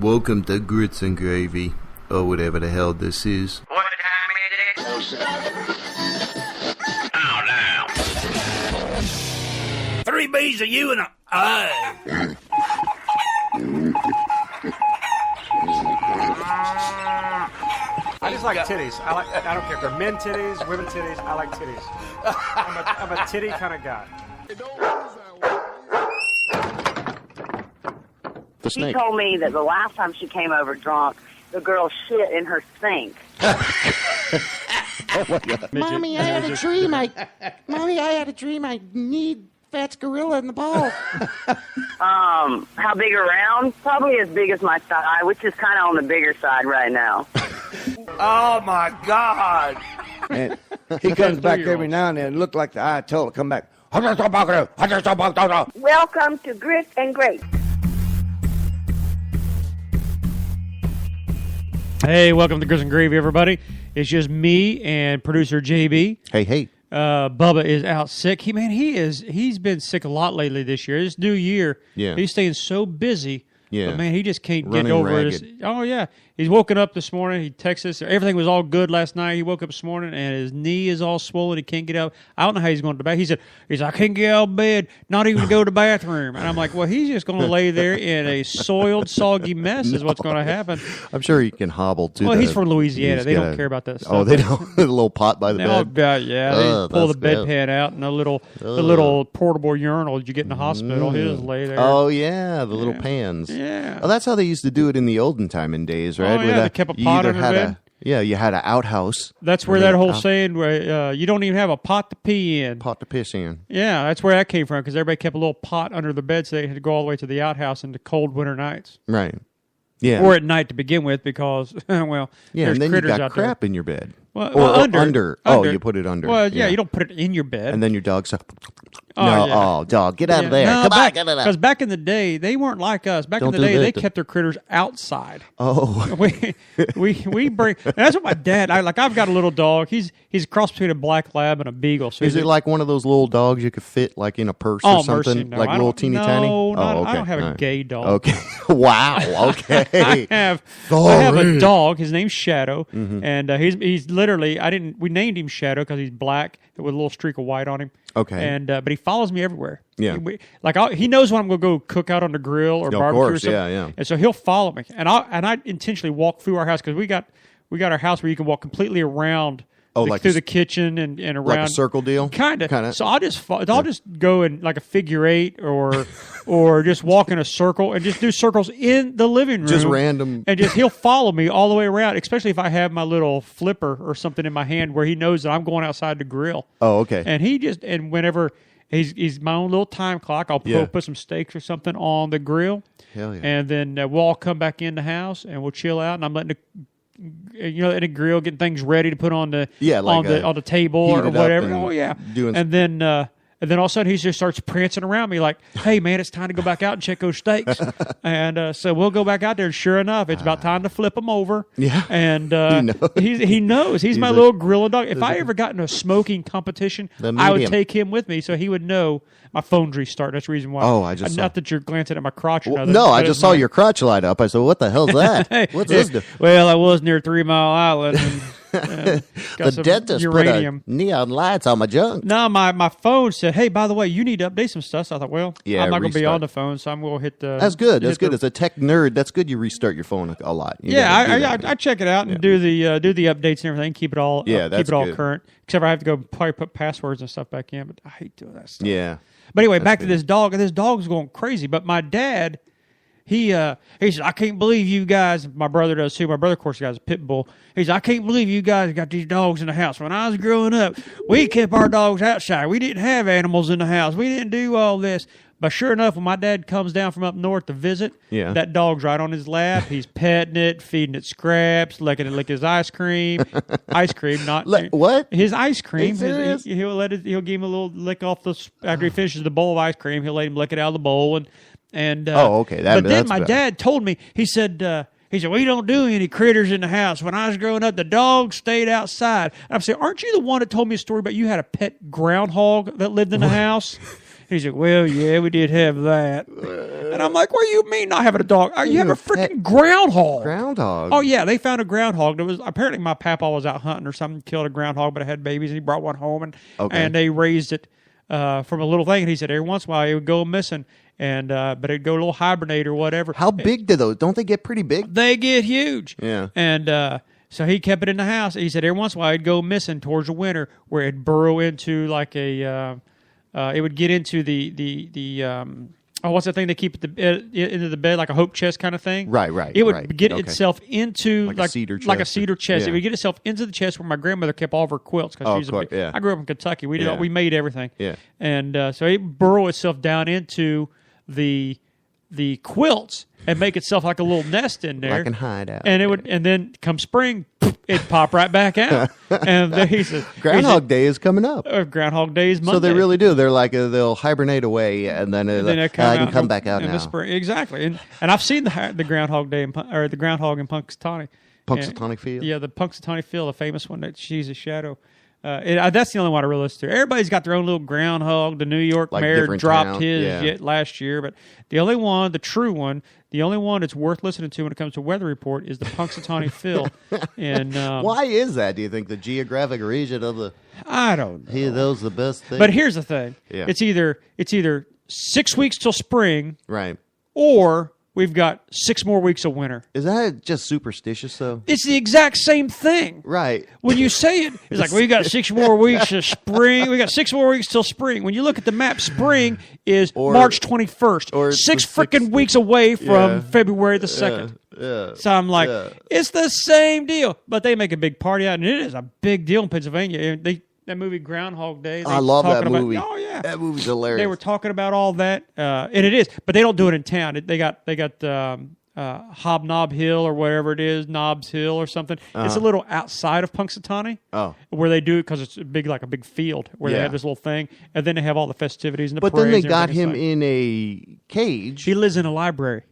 Welcome to Grits and Gravy, or whatever the hell this is. What time is it? Oh, now. 3 B's of you and a I. I just like titties. I don't care if they're men titties, women titties. I like titties. I'm a titty kind of guy. She told me that the last time she came over drunk, the girl shit in her sink. Oh my God. Mommy, I had a dream. I need Fat's gorilla in the ball. How big around? Probably as big as my thigh, which is kind of on the bigger side right now. Oh, my God. And he comes back every now and then and look like the Ayatollah. Come back. Welcome to Grits and Gravy. Hey, welcome to Grits and Gravy, everybody. It's just me and producer JB. Hey. Bubba is out sick. He's been sick a lot lately this year. This new year, Yeah. He's staying so busy. Yeah. But man, he just can't Running get over ragged. it. Oh yeah, he's woken up this morning. He texted us. Everything was all good last night. He woke up this morning and his knee is all swollen. He can't get out. I don't know how he's going to bed. He said, I can't get out of bed, not even to go to the bathroom. And I'm like, well, he's just going to lay there in a soiled, soggy mess is what's going to happen. I'm sure he can hobble too. Well, he's from Louisiana. They don't care about that stuff. Oh, they don't. The little pot by the bed. Yeah, they pull the that's bedpan out and the little portable urinal that you get in the hospital. He just lay there. Oh, yeah, the little pans. Yeah. Oh, that's how they used to do it in the olden time in days, right? Oh, yeah, they kept a you pot either under had bed. you had an outhouse. That's where that whole saying where you don't even have a pot to pee in. Pot to piss in. Yeah, that's where that came from because everybody kept a little pot under the bed so they had to go all the way to the outhouse in the cold winter nights. Right. Yeah. Or at night to begin with because, well, yeah, there's and then you critters got out crap there. in your bed. Well, under. Oh, you put it under. Well, yeah, you don't put it in your bed. And then your dog's like, Oh, yeah. oh, dog, get out of there. No, Come on, get it out. Because back in the day, they weren't like us. Back Don't in the do day, they that. kept their critters outside. Oh. we bring. And that's what my dad. I've got a little dog. He's a cross between a black lab and a beagle. So Is it like one of those little dogs you could fit like in a purse Oh, or something? mercy, no. Like I little don't- teeny no, tiny? No, Oh, okay. I don't have All a right. gay dog. Okay. Wow. Okay. I have a dog. His name's Shadow, and he's literally. We named him Shadow because he's black with a little streak of white on him. Okay. And but he follows me everywhere. Yeah. He knows when I'm going to go cook out on the grill or Of barbecue or course, something. yeah. And so he'll follow me, and I intentionally walk through our house because we got our house where you can walk completely around. Through the kitchen and around. Like a circle deal? Kind of. So I'll just go in like a figure eight or just walk in a circle and just do circles in the living room. Just random. And he'll follow me all the way around, especially if I have my little flipper or something in my hand where he knows that I'm going outside to grill. Oh, okay. And whenever he's my own little time clock, I'll put some steaks or something on the grill. Hell yeah. And then we'll all come back in the house and we'll chill out and I'm letting in a grill, getting things ready to put on the on the table or whatever. Oh yeah, and then all of a sudden he just starts prancing around me like, "Hey man, it's time to go back out and check those steaks." And so we'll go back out there, and sure enough, it's about time to flip them over. Yeah, and he knows he's my little grilling dog. If I ever got in a smoking competition, I would take him with me so he would know. My phone's restarted. That's the reason why. Oh, I just not that you're glancing at my crotch or nothing. No, I just saw your crotch light up. I said, "What the hell's that? Hey, What's this do?" Well, I was near 3 Mile Island. And, got the some dentist uranium. put neon lights on my junk. No, my phone said, "Hey, by the way, you need to update some stuff." So I thought, well, Yeah, I'm not going to be restart. on the phone, so I'm going to hit the. That's good. That's good. As a tech nerd, that's good. You restart your phone a lot. You gotta do that. I check it out and do the updates and everything. Keep it all that's keep it all good. current. Except I have to go probably put passwords and stuff back in. But I hate doing that stuff. Yeah. But anyway, back to this dog, and this dog's going crazy. But my dad, he said, "I can't believe you guys." My brother does too. My brother, of course, has a pit bull. He said, "I can't believe you guys got these dogs in the house. When I was growing up, we kept our dogs outside. We didn't have animals in the house. We didn't do all this." But sure enough, when my dad comes down from up north to visit, that dog's right on his lap. He's petting it, feeding it scraps, licking his ice cream. Ice cream, not what? His ice cream. He'll He'll give him a little lick off after he finishes the bowl of ice cream. He'll let him lick it out of the bowl and okay. But then my dad told me, he said, we don't do any critters in the house. When I was growing up, the dogs stayed outside. And I'm saying, aren't you the one that told me a story about you had a pet groundhog that lived in the house? He's like, well, yeah, we did have that. And I'm like, what do you mean not having a dog? You have a freaking groundhog. Groundhog? Oh, yeah, they found a groundhog. There was apparently my papa was out hunting or something, killed a groundhog, but it had babies, and he brought one home, and they raised it from a little thing. And he said every once in a while it would go missing, and but it'd go a little hibernate or whatever. How big do those? Don't they get pretty big? They get huge. Yeah. And so he kept it in the house. He said every once in a while it'd go missing towards the winter, where it'd burrow into like a it would get into the what's that thing they keep into the bed, like a hope chest kind of thing? Right. It would get itself into like a cedar chest. Like a cedar chest. Yeah. It would get itself into the chest where my grandmother kept all of her quilts. Cause I grew up in Kentucky. We made everything. Yeah. And so it burrow itself down into the quilts and make itself like a little nest in there. Like an hideout. And it would, and then come spring, it'd pop right back out. And he said, Groundhog Day is coming up. Groundhog Day is Monday. So they really do. They're like they'll hibernate away, and then I can come back out in now. The spring. Exactly. And I've seen the Groundhog Day or the Groundhog in Punxsutawney. Punxsutawney Field. Yeah, the Punxsutawney Field, a famous one that she's a shadow. That's the only one I really listen to. Everybody's got their own little groundhog. The New York mayor dropped his last year, but the only one, the true one, the only one that's worth listening to when it comes to Weather Report is the Punxsutawney Phil. And why is that? Do you think the geographic region of the? I don't know. Those the best things. But here's the thing: it's either 6 weeks till spring, right, or we've got 6 more weeks of winter. Is that just superstitious, though? It's the exact same thing. Right. When you say it, it's like, we got 6 more weeks to spring. We got 6 more weeks till spring. When you look at the map, spring is March 21st. Or 6 freaking weeks away from February the 2nd. Yeah. So I'm like, it's the same deal. But they make a big party out, and it is a big deal in Pennsylvania. That movie Groundhog Day. I love that movie. Oh yeah, that movie's hilarious. They were talking about all that, and it is, but they don't do it in town. They got Hobnob Hill or whatever it is, Knobs Hill or something. It's a little outside of Punxsutawney. Where they do it because it's like a big field where they have this little thing, and then they have all the festivities and the parades. But then they got him in a cage. He lives in a library.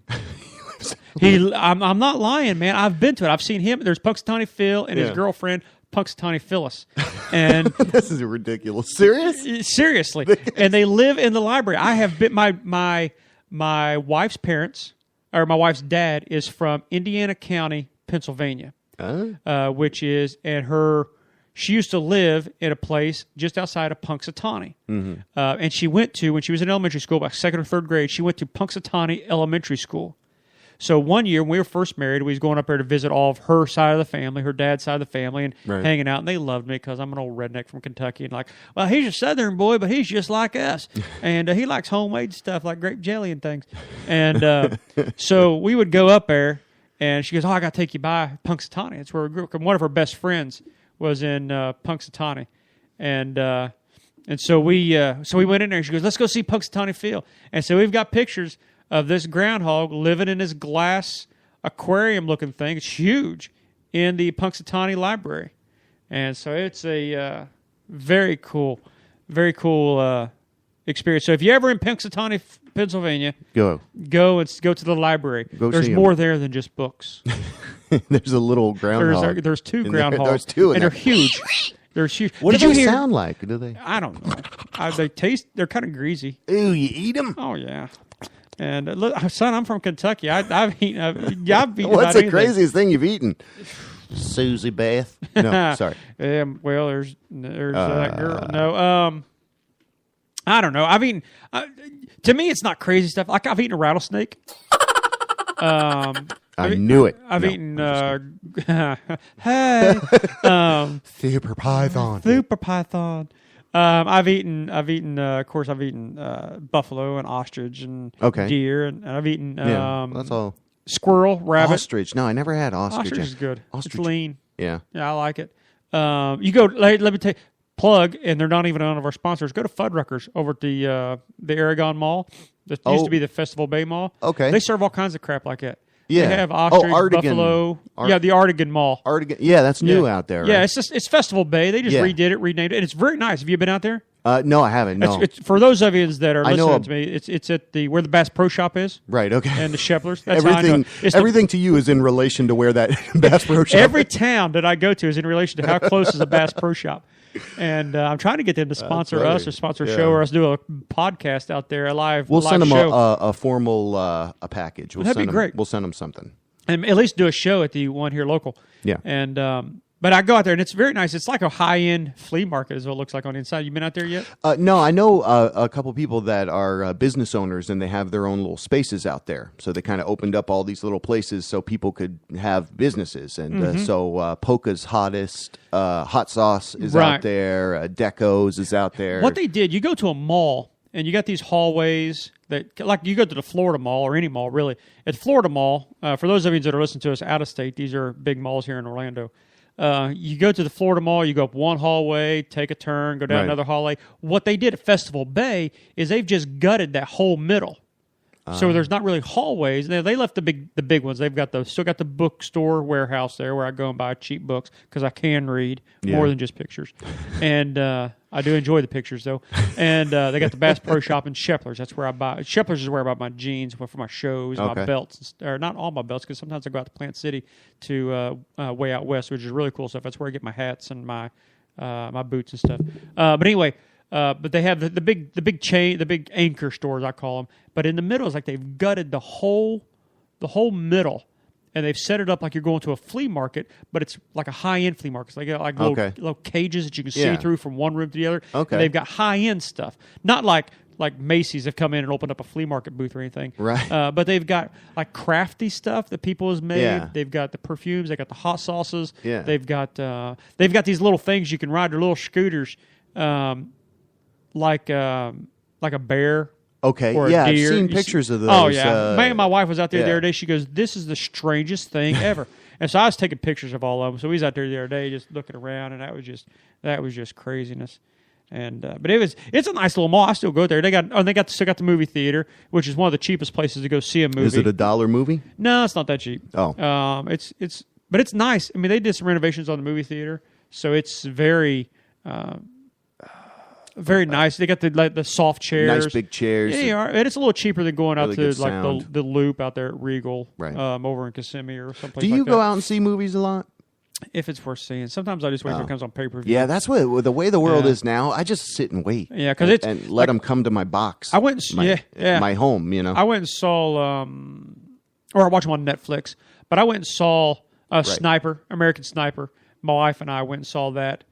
I'm not lying, man. I've been to it. I've seen him. There's Punxsutawney Phil and his girlfriend, Punxsutawney Phyllis. And this is ridiculous. Serious? Seriously. And they live in the library. I have been my wife's parents, or my wife's dad, is from Indiana County, Pennsylvania. Which is, and she used to live in a place just outside of Punxsutawney. Mm-hmm. And she went to, when she was in elementary school, about 2nd or 3rd grade, she went to Punxsutawney Elementary School. So one year when we were first married, we was going up there to visit all of her side of the family, her dad's side of the family, and hanging out. And they loved me because I'm an old redneck from Kentucky. And like, well, he's a Southern boy, but he's just like us. And he likes homemade stuff like grape jelly and things. And so we would go up there, and she goes, I got to take you by Punxsutawney. That's where we grew up. And one of her best friends was in Punxsutawney. And so we went in there, and she goes, let's go see Punxsutawney Phil. And so we've got pictures of this groundhog living in this glass aquarium-looking thing. It's huge in the Punxsutawney Library. And so it's a very cool experience. So if you're ever in Punxsutawney, Pennsylvania, go to the library. There's more there than just books. There's a little groundhog. There's 2 groundhogs. There's 2 and they're huge. They're huge. What do they sound like? Do they? I don't know. They're kind of greasy. Ooh, you eat them? Oh, yeah. And look, son, I'm from Kentucky. I've eaten. What's the craziest thing you've eaten? Susie Beth. No, sorry. Well, there's that girl. No, I don't know. I've eaten. To me, it's not crazy stuff. Like I've eaten a rattlesnake. I knew it. I've eaten. Hey. Super Python. Super Python. I've eaten. Of course, I've eaten buffalo and ostrich and deer, and I've eaten. That's all. Squirrel, rabbit, ostrich. No, I never had ostrich. Ostrich is good. Ostrich. It's lean. Yeah, I like it. You go. Let me tell you. Plug, and they're not even one of our sponsors. Go to Fuddruckers over at the Aragon Mall. That used to be the Festival Bay Mall. Okay, they serve all kinds of crap like that. Yeah, they have ostrich, buffalo. The Artigan Mall. Artigan, yeah, that's new out there. Right? Yeah, it's Festival Bay. They just redid it, renamed it, and it's very nice. Have you been out there? No, I haven't. No, it's for those of you that are listening to me, it's at where the Bass Pro Shop is. Right. Okay. And the Sheplers. That's everything to you is in relation to where that Bass Pro Shop. Every town that I go to is in relation to how close is a Bass Pro Shop. And I'm trying to get them to sponsor funny. us or sponsor a show or us do a podcast out there, a live We'll send them show. a formal a package. That'd be great. We'll send them something. And at least do a show at the one here local. Yeah. And but I go out there, and it's very nice. It's like a high-end flea market is what it looks like on the inside. You been out there yet? No, I know a couple people that are business owners, and they have their own little spaces out there. So they kind of opened up all these little places so people could have businesses. And so Polka's Hottest, Hot Sauce is out there. Deco's is out there. What they did, you go to a mall, and you got these hallways that, like you go to the Florida Mall or any mall, really. At Florida Mall, for those of you that are listening to us out of state, these are big malls here in Orlando. You go to the Florida Mall, you go up one hallway, take a turn, go down another hallway. What they did at Festival Bay is they've just gutted that whole middle. So there's not really hallways. They left the big ones. They've got still got the bookstore warehouse there where I go and buy cheap books because I can read more than just pictures. And I do enjoy the pictures though. And they got the Bass Pro Shop in Shepler's. That's where I buy. Shepler's is where I buy my jeans for my shows, my belts, or not all my belts because sometimes I go out to Plant City to way out west, which is really cool stuff. That's where I get my hats and my boots and stuff. But anyway. But they have the big chain, the big anchor stores, I call them. But in the middle, it's like they've gutted the whole middle, and they've set it up like you're going to a flea market, but it's like a high-end flea market. It's like little cages that you can see through from one room to the other. Okay. And they've got high-end stuff, not like Macy's have come in and opened up a flea market booth or anything. Right. But they've got like crafty stuff that people has made. Yeah. They've got the perfumes. They got the hot sauces. Yeah. They've got these little things you can ride. They're little scooters. Like a bear. Okay, or a yeah, deer. I've seen pictures of those. Oh yeah, my wife was out there the yeah. other day. She goes, "This is the strangest thing ever." And so I was taking pictures of all of them. So we was out there the other day just looking around, and that was just craziness. And but it's a nice little mall. I still go there. They still got the movie theater, which is one of the cheapest places to go see a movie. Is it $1 movie? No, it's not that cheap. Oh, but it's nice. I mean, they did some renovations on the movie theater, so it's very. Very nice. They got the soft chairs, nice big chairs. Yeah, and it's a little cheaper than going really out to like the Loop out there at Regal, right. Over in Kissimmee or someplace. Do you like go that. out and see movies a lot? If it's worth seeing, sometimes I just wait till it comes on pay per view. Yeah, that's what the way the world is now. I just sit and wait. Yeah, because and let them come to my box. I went, my home. You know, I went and saw, or I watched them on Netflix. But I went and saw Sniper, American Sniper. My wife and I went and saw that.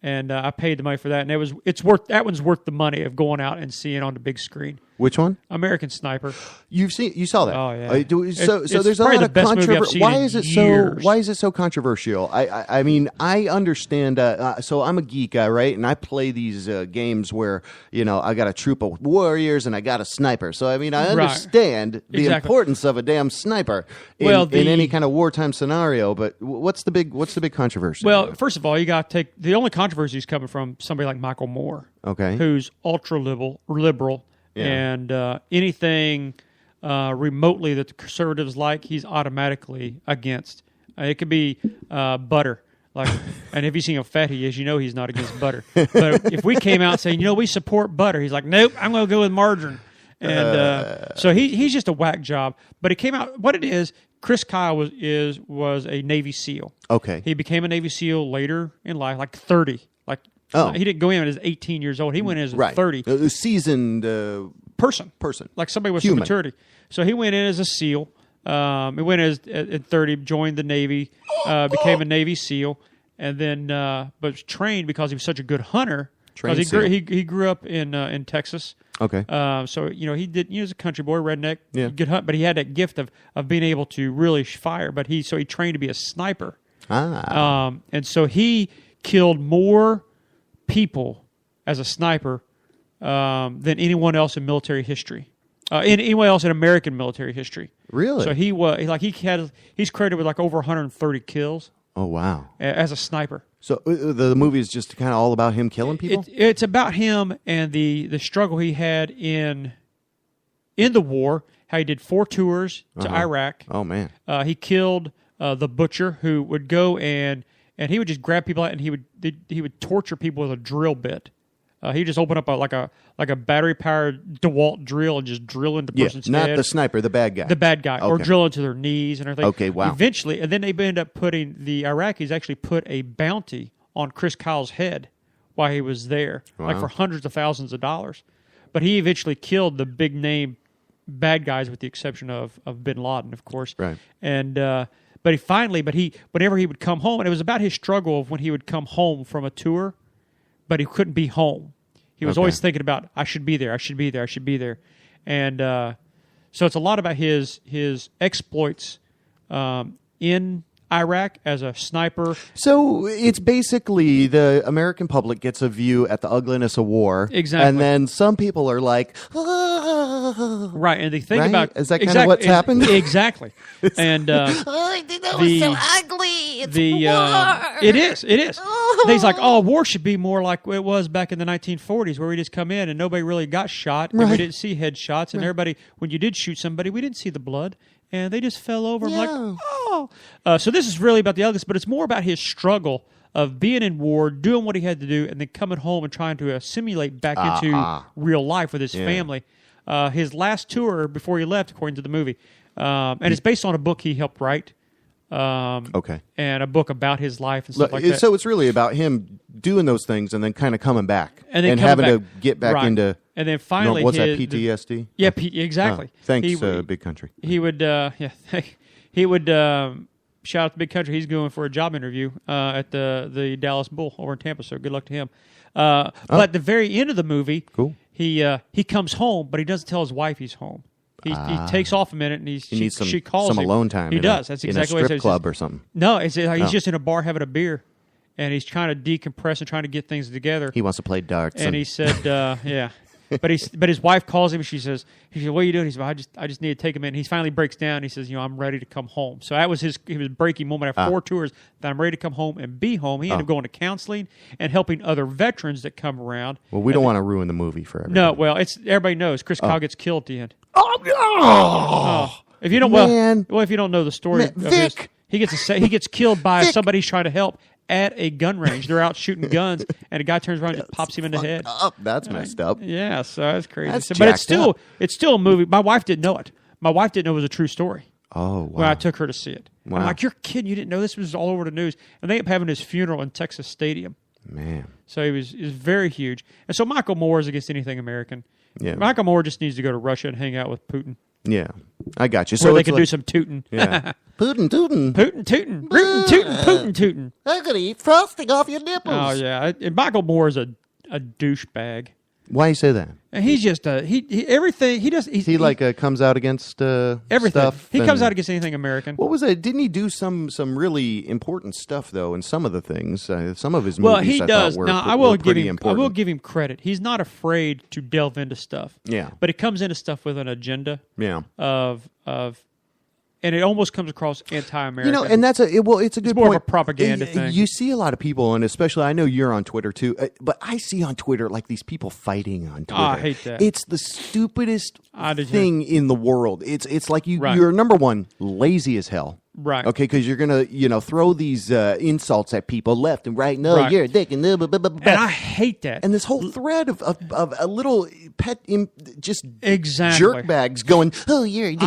And I paid the money for that, and that one's worth the money of going out and seeing on the big screen. Which one? American Sniper. You saw that? Oh yeah. So there's a lot of controversy. Why is it so controversial? I mean, I understand. So I'm a geek guy, right? And I play these games where I got a troop of warriors and I got a sniper. So I mean, I understand the importance of a damn sniper in any kind of wartime scenario. But what's the big controversy? Well, first of all, you got to take the only controversy is coming from somebody like Michael Moore, who's ultra liberal. Yeah. And anything remotely that the conservatives like, he's automatically against. It could be butter. And if you see how fat he is, he's not against butter. But if we came out saying, we support butter, he's like, nope, I'm going to go with margarine. And so he's just a whack job. But it came out, what it is, Chris Kyle was a Navy SEAL. Okay. He became a Navy SEAL later in life, like 30. He didn't go in as 18 years old. He went in as 30. A seasoned person. Like somebody with some maturity. So he went in as a SEAL. He went at 30, joined the Navy, became a Navy SEAL, and then but was trained because he was such a good hunter. Because he grew up in Texas. Okay. So he was a country boy, redneck, good hunt, but he had that gift of being able to really fire. But he trained to be a sniper. And so he killed more people as a sniper than anyone else in military history, anyone else in American military history. Really? So he's credited with like over 130 kills. Oh wow! As a sniper. So the movie is just kind of all about him killing people. It's about him and the struggle he had in the war. How he did 4 tours to Iraq. Oh man! He killed the butcher who would go and he would just grab people out and he would torture people with a drill bit. He just opened up like a battery powered DeWalt drill and just drill into the person's head. Not the sniper, the bad guy. The bad guy, or drill into their knees and everything. Okay, wow. Eventually, and then they ended up the Iraqis actually put a bounty on Chris Kyle's head while he was there, like for hundreds of thousands of dollars. But he eventually killed the big name bad guys, with the exception of Bin Laden, of course. Right. And whenever he would come home, and it was about his struggle of when he would come home from a tour, but he couldn't be home. He was always thinking about, I should be there, I should be there, I should be there. And so it's a lot about his exploits in Iraq as a sniper. So it's basically the American public gets a view at the ugliness of war. Exactly. And then some people are like, right, and they think right? About... Is that kind of what's happened? Exactly. And I think that was so ugly. It's war. It is. And he's like, war should be more like it was back in the 1940s, where we just come in and nobody really got shot, and we didn't see headshots, and everybody, when you did shoot somebody, we didn't see the blood, and they just fell over. Yeah. I'm like, so this is really about the ugliness, but it's more about his struggle of being in war, doing what he had to do, and then coming home and trying to assimilate back into real life with his family. His last tour before he left, according to the movie, and it's based on a book he helped write. And a book about his life and stuff like that. So it's really about him doing those things and then kind of coming back and having to get back into. And then finally, what's that, PTSD? Exactly. Thanks, Big Country. He would, he would shout out to Big Country. He's going for a job interview at the Dallas Bull over in Tampa. So good luck to him. But at the very end of the movie, he comes home, but he doesn't tell his wife he's home. He takes off a minute, and she calls some him. alone time. He does. That's exactly in a what strip club or something. No, he's just in a bar having a beer, and he's trying to decompress and trying to get things together. He wants to play darts. And he said, "Yeah." But his wife calls him. And she said, "What are you doing?" He said, "I just need to take him in." He finally breaks down. He says, "I'm ready to come home." So that was his breaking moment after 4 tours. That I'm ready to come home and be home. He ended up going to counseling and helping other veterans that come around. Well, we don't want to ruin the movie for everybody. No, well, everybody knows Chris Kyle gets killed at the end. If you don't, if you don't know the story, Vic, he gets killed by somebody who's trying to help at a gun range. They're out shooting guns, and a guy turns around and just pops him in the head. That's messed up. Yeah, so that's crazy. That's but it's jacked still a movie. My wife didn't know it. My wife didn't know it was a true story. Oh, wow. When I took her to see it. Wow. I'm like, you're kidding. You didn't know this was all over the news. And they ended up having his funeral in Texas Stadium. Man. So he was very huge. And so Michael Moore is against anything American. Yeah. Michael Moore just needs to go to Russia and hang out with Putin. Yeah. I got you. So where they can do some tootin'. Yeah. Putin tootin'. Putin tootin'. Rootin' tootin'. Putin tootin'. I'm going to eat frosting off your nipples. Oh, yeah. And Michael Moore is a douchebag. Why you say that? And he's just everything he does. He comes out against everything. Stuff. He comes out against anything American. What was that? Didn't he do some really important stuff though? In some of the things, some of his movies. Well, he does. Were, now were I will pretty give him. important. I will give him credit. He's not afraid to delve into stuff. Yeah. But he comes into stuff with an agenda. Yeah. And it almost comes across anti-American. And that's it's a good more point. of a propaganda thing. You see a lot of people, and especially I know you're on Twitter too, but I see on Twitter like these people fighting on Twitter. I hate that. It's the stupidest thing in the world. It's like Right. you're number one lazy as hell. Right. Okay, because you're gonna throw these insults at people left and right. No, Right. you're a dick and blah, blah, blah, blah. And I hate that. And this whole thread of a little pet just Exactly. jerkbags going, oh, you're a dick.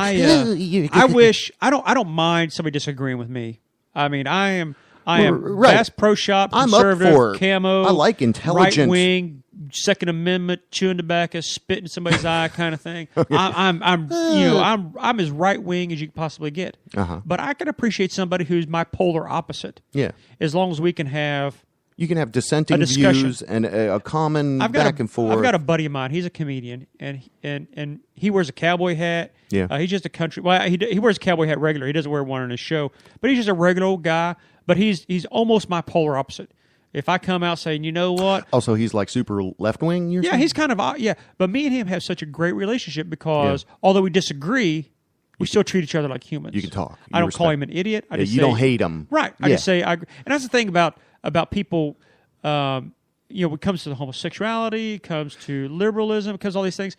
I don't mind somebody disagreeing with me. I mean, I am right. Bass Pro Shop, I'm up conservative, for camo. I like intelligent. Right wing, Second Amendment, chewing tobacco, spit in somebody's eye, kind of thing. I'm as right wing as you could possibly get. Uh-huh. But I can appreciate somebody who's my polar opposite. Yeah. As long as we can have. You can have dissenting views and a common back and forth. I've got a buddy of mine. He's a comedian, and he wears a cowboy hat. Yeah. He's just a country. Well, he wears a cowboy hat regular. He doesn't wear one on his show, but he's just a regular old guy. But he's almost my polar opposite. If I come out saying, you know what? Also, he's like super left wing. Yeah, he's kind of But me and him have such a great relationship because although we disagree, we still treat each other like humans. You can talk. I don't call him an idiot. I just you say, don't hate him. Right. I just say I agree. And that's the thing about people. When it comes to the homosexuality, comes to liberalism, comes to all these things.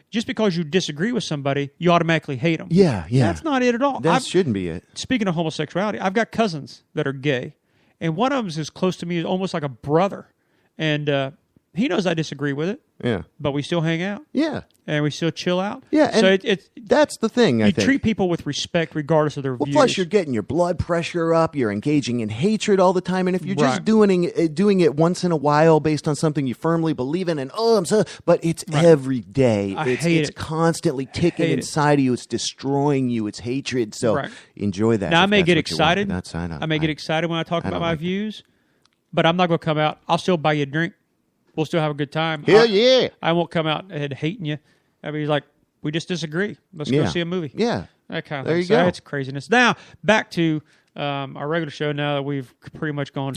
Just because you disagree with somebody, you automatically hate them. Yeah. That's not it at all. That shouldn't be it. Speaking of homosexuality, I've got cousins that are gay, and one of them is as close to me as almost like a brother. And he knows I disagree with it. Yeah. But we still hang out. Yeah. And we still chill out. Yeah. So and that's the thing, I think. You treat people with respect regardless of their views. Plus, you're getting your blood pressure up. You're engaging in hatred all the time. And if you're just doing it once in a while based on something you firmly believe in, and but it's every day. It's constantly ticking inside of you. It's destroying you. It's hatred. So enjoy that. Now, I may get excited. I may get excited when I talk about my views, but I'm not going to come out. I'll still buy you a drink. We'll still have a good time. Hell yeah. I won't come out and hating you. I mean, like, we just disagree. Let's go see a movie. Yeah. That kind of there thing. You go. That's craziness. Now, back to our regular show now that we've pretty much gone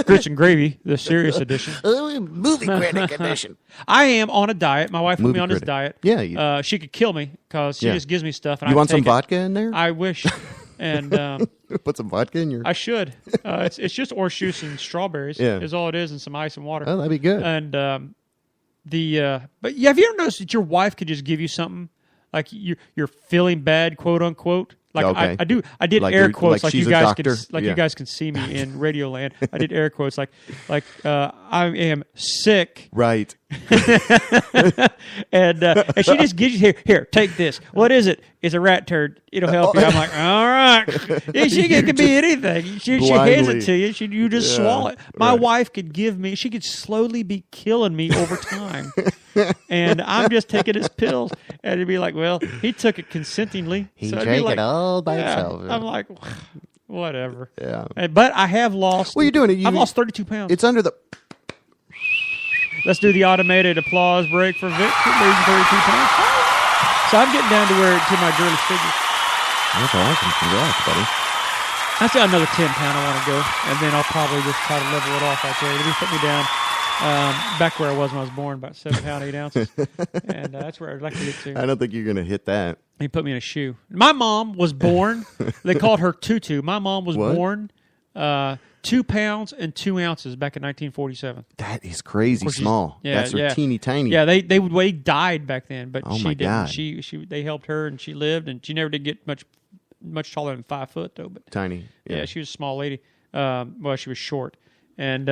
grits and gravy, the serious edition. Movie critic edition. I am on a diet. My wife put me on this diet. Yeah. She could kill me because she just gives me stuff. And you want some vodka in there? I wish. And put some vodka in your. I should. It's just orange juice and strawberries. Is all it is, and some ice and water. Oh, that'd be good. And but have you ever noticed that your wife could just give you something like you're feeling bad, quote unquote? Like I did like air quotes like you guys can you guys can see me in Radio Land. I did air quotes like I am sick. Right. and she just gives you here, take this. What is it? It's a rat turd. It'll help you. I'm like, all right. It could be anything. She hands it to you. You just swallow it. My wife could give me. She could slowly be killing me over time, and I'm just taking his pills. And it'd be like, well, he took it consentingly. He drank it all by himself. I'm like, whatever. Yeah. But I have lost. Well, you're doing it. I've lost 32 pounds. It's under the. Let's do the automated applause break for Vic, losing 32 pounds. So I'm getting down to my girlish figure. That's awesome. Congrats, buddy. That's another 10 pound I want to go, and then I'll probably just try to level it off right there. It'll put me down back where I was when I was born, about 7 pounds, 8 ounces. And that's where I'd like to get to. I don't think you're going to hit that. He put me in a shoe. My mom was born, they called her Tutu. My mom was born 2 pounds and 2 ounces back in 1947. That is crazy small. That's her teeny tiny. Yeah, they died back then, but oh she my didn't. God. They helped her and she lived, and she never did get much taller than 5 foot though. But tiny. Yeah, she was a small lady. Well, she was short, and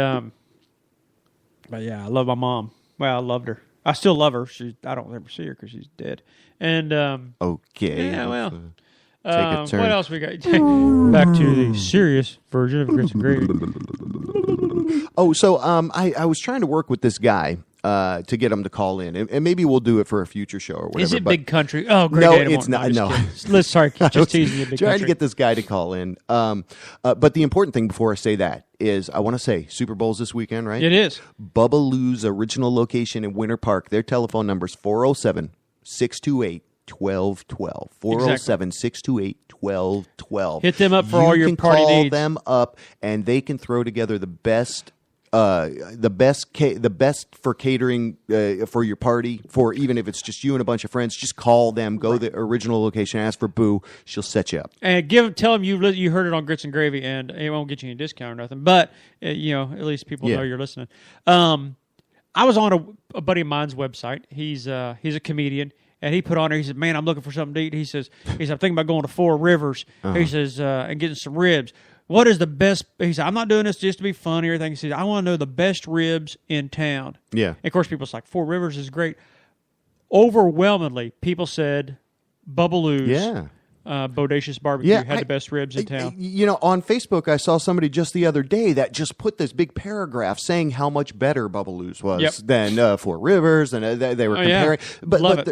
but yeah, I love my mom. Well, I loved her. I still love her. I don't ever see her because she's dead. And okay. Yeah, well. Take a turn. What else we got? Back to the serious version of grits and gravy. Oh, so I was trying to work with this guy to get him to call in, and maybe we'll do it for a future show or whatever. Is it Big Country? Oh, great. No, it's not. No. Let's sorry, just teasing you. Big trying Country. to get this guy to call in. But the important thing before I say that is I want to say Super Bowl's this weekend, right? It is. Bubba Lou's original location in Winter Park. Their telephone number is 407-628. 1212 407-628-1212. Hit them up for all your party needs. You can call them up and they can throw together the best for catering for your party, for even if it's just you and a bunch of friends. Just call them, go to the original location, ask for Boo. She'll set you up. And tell them you heard it on Grits and Gravy, and it won't get you any discount or nothing. But at least people know you're listening. I was on a buddy of mine's website. He's a comedian. And he put on there, he said, man, I'm looking for something to eat. He says, I'm thinking about going to Four Rivers. He says, and getting some ribs. What is the best? He said, I'm not doing this just to be funny or anything. He said, I want to know the best ribs in town. Yeah. And of course, people's like, Four Rivers is great. Overwhelmingly, people said Bubba Lou's. Yeah. Bodacious Barbecue had the best ribs in town. On Facebook, I saw somebody just the other day that just put this big paragraph saying how much better Bubba Lou's was than Four Rivers, and they were comparing. Yeah. But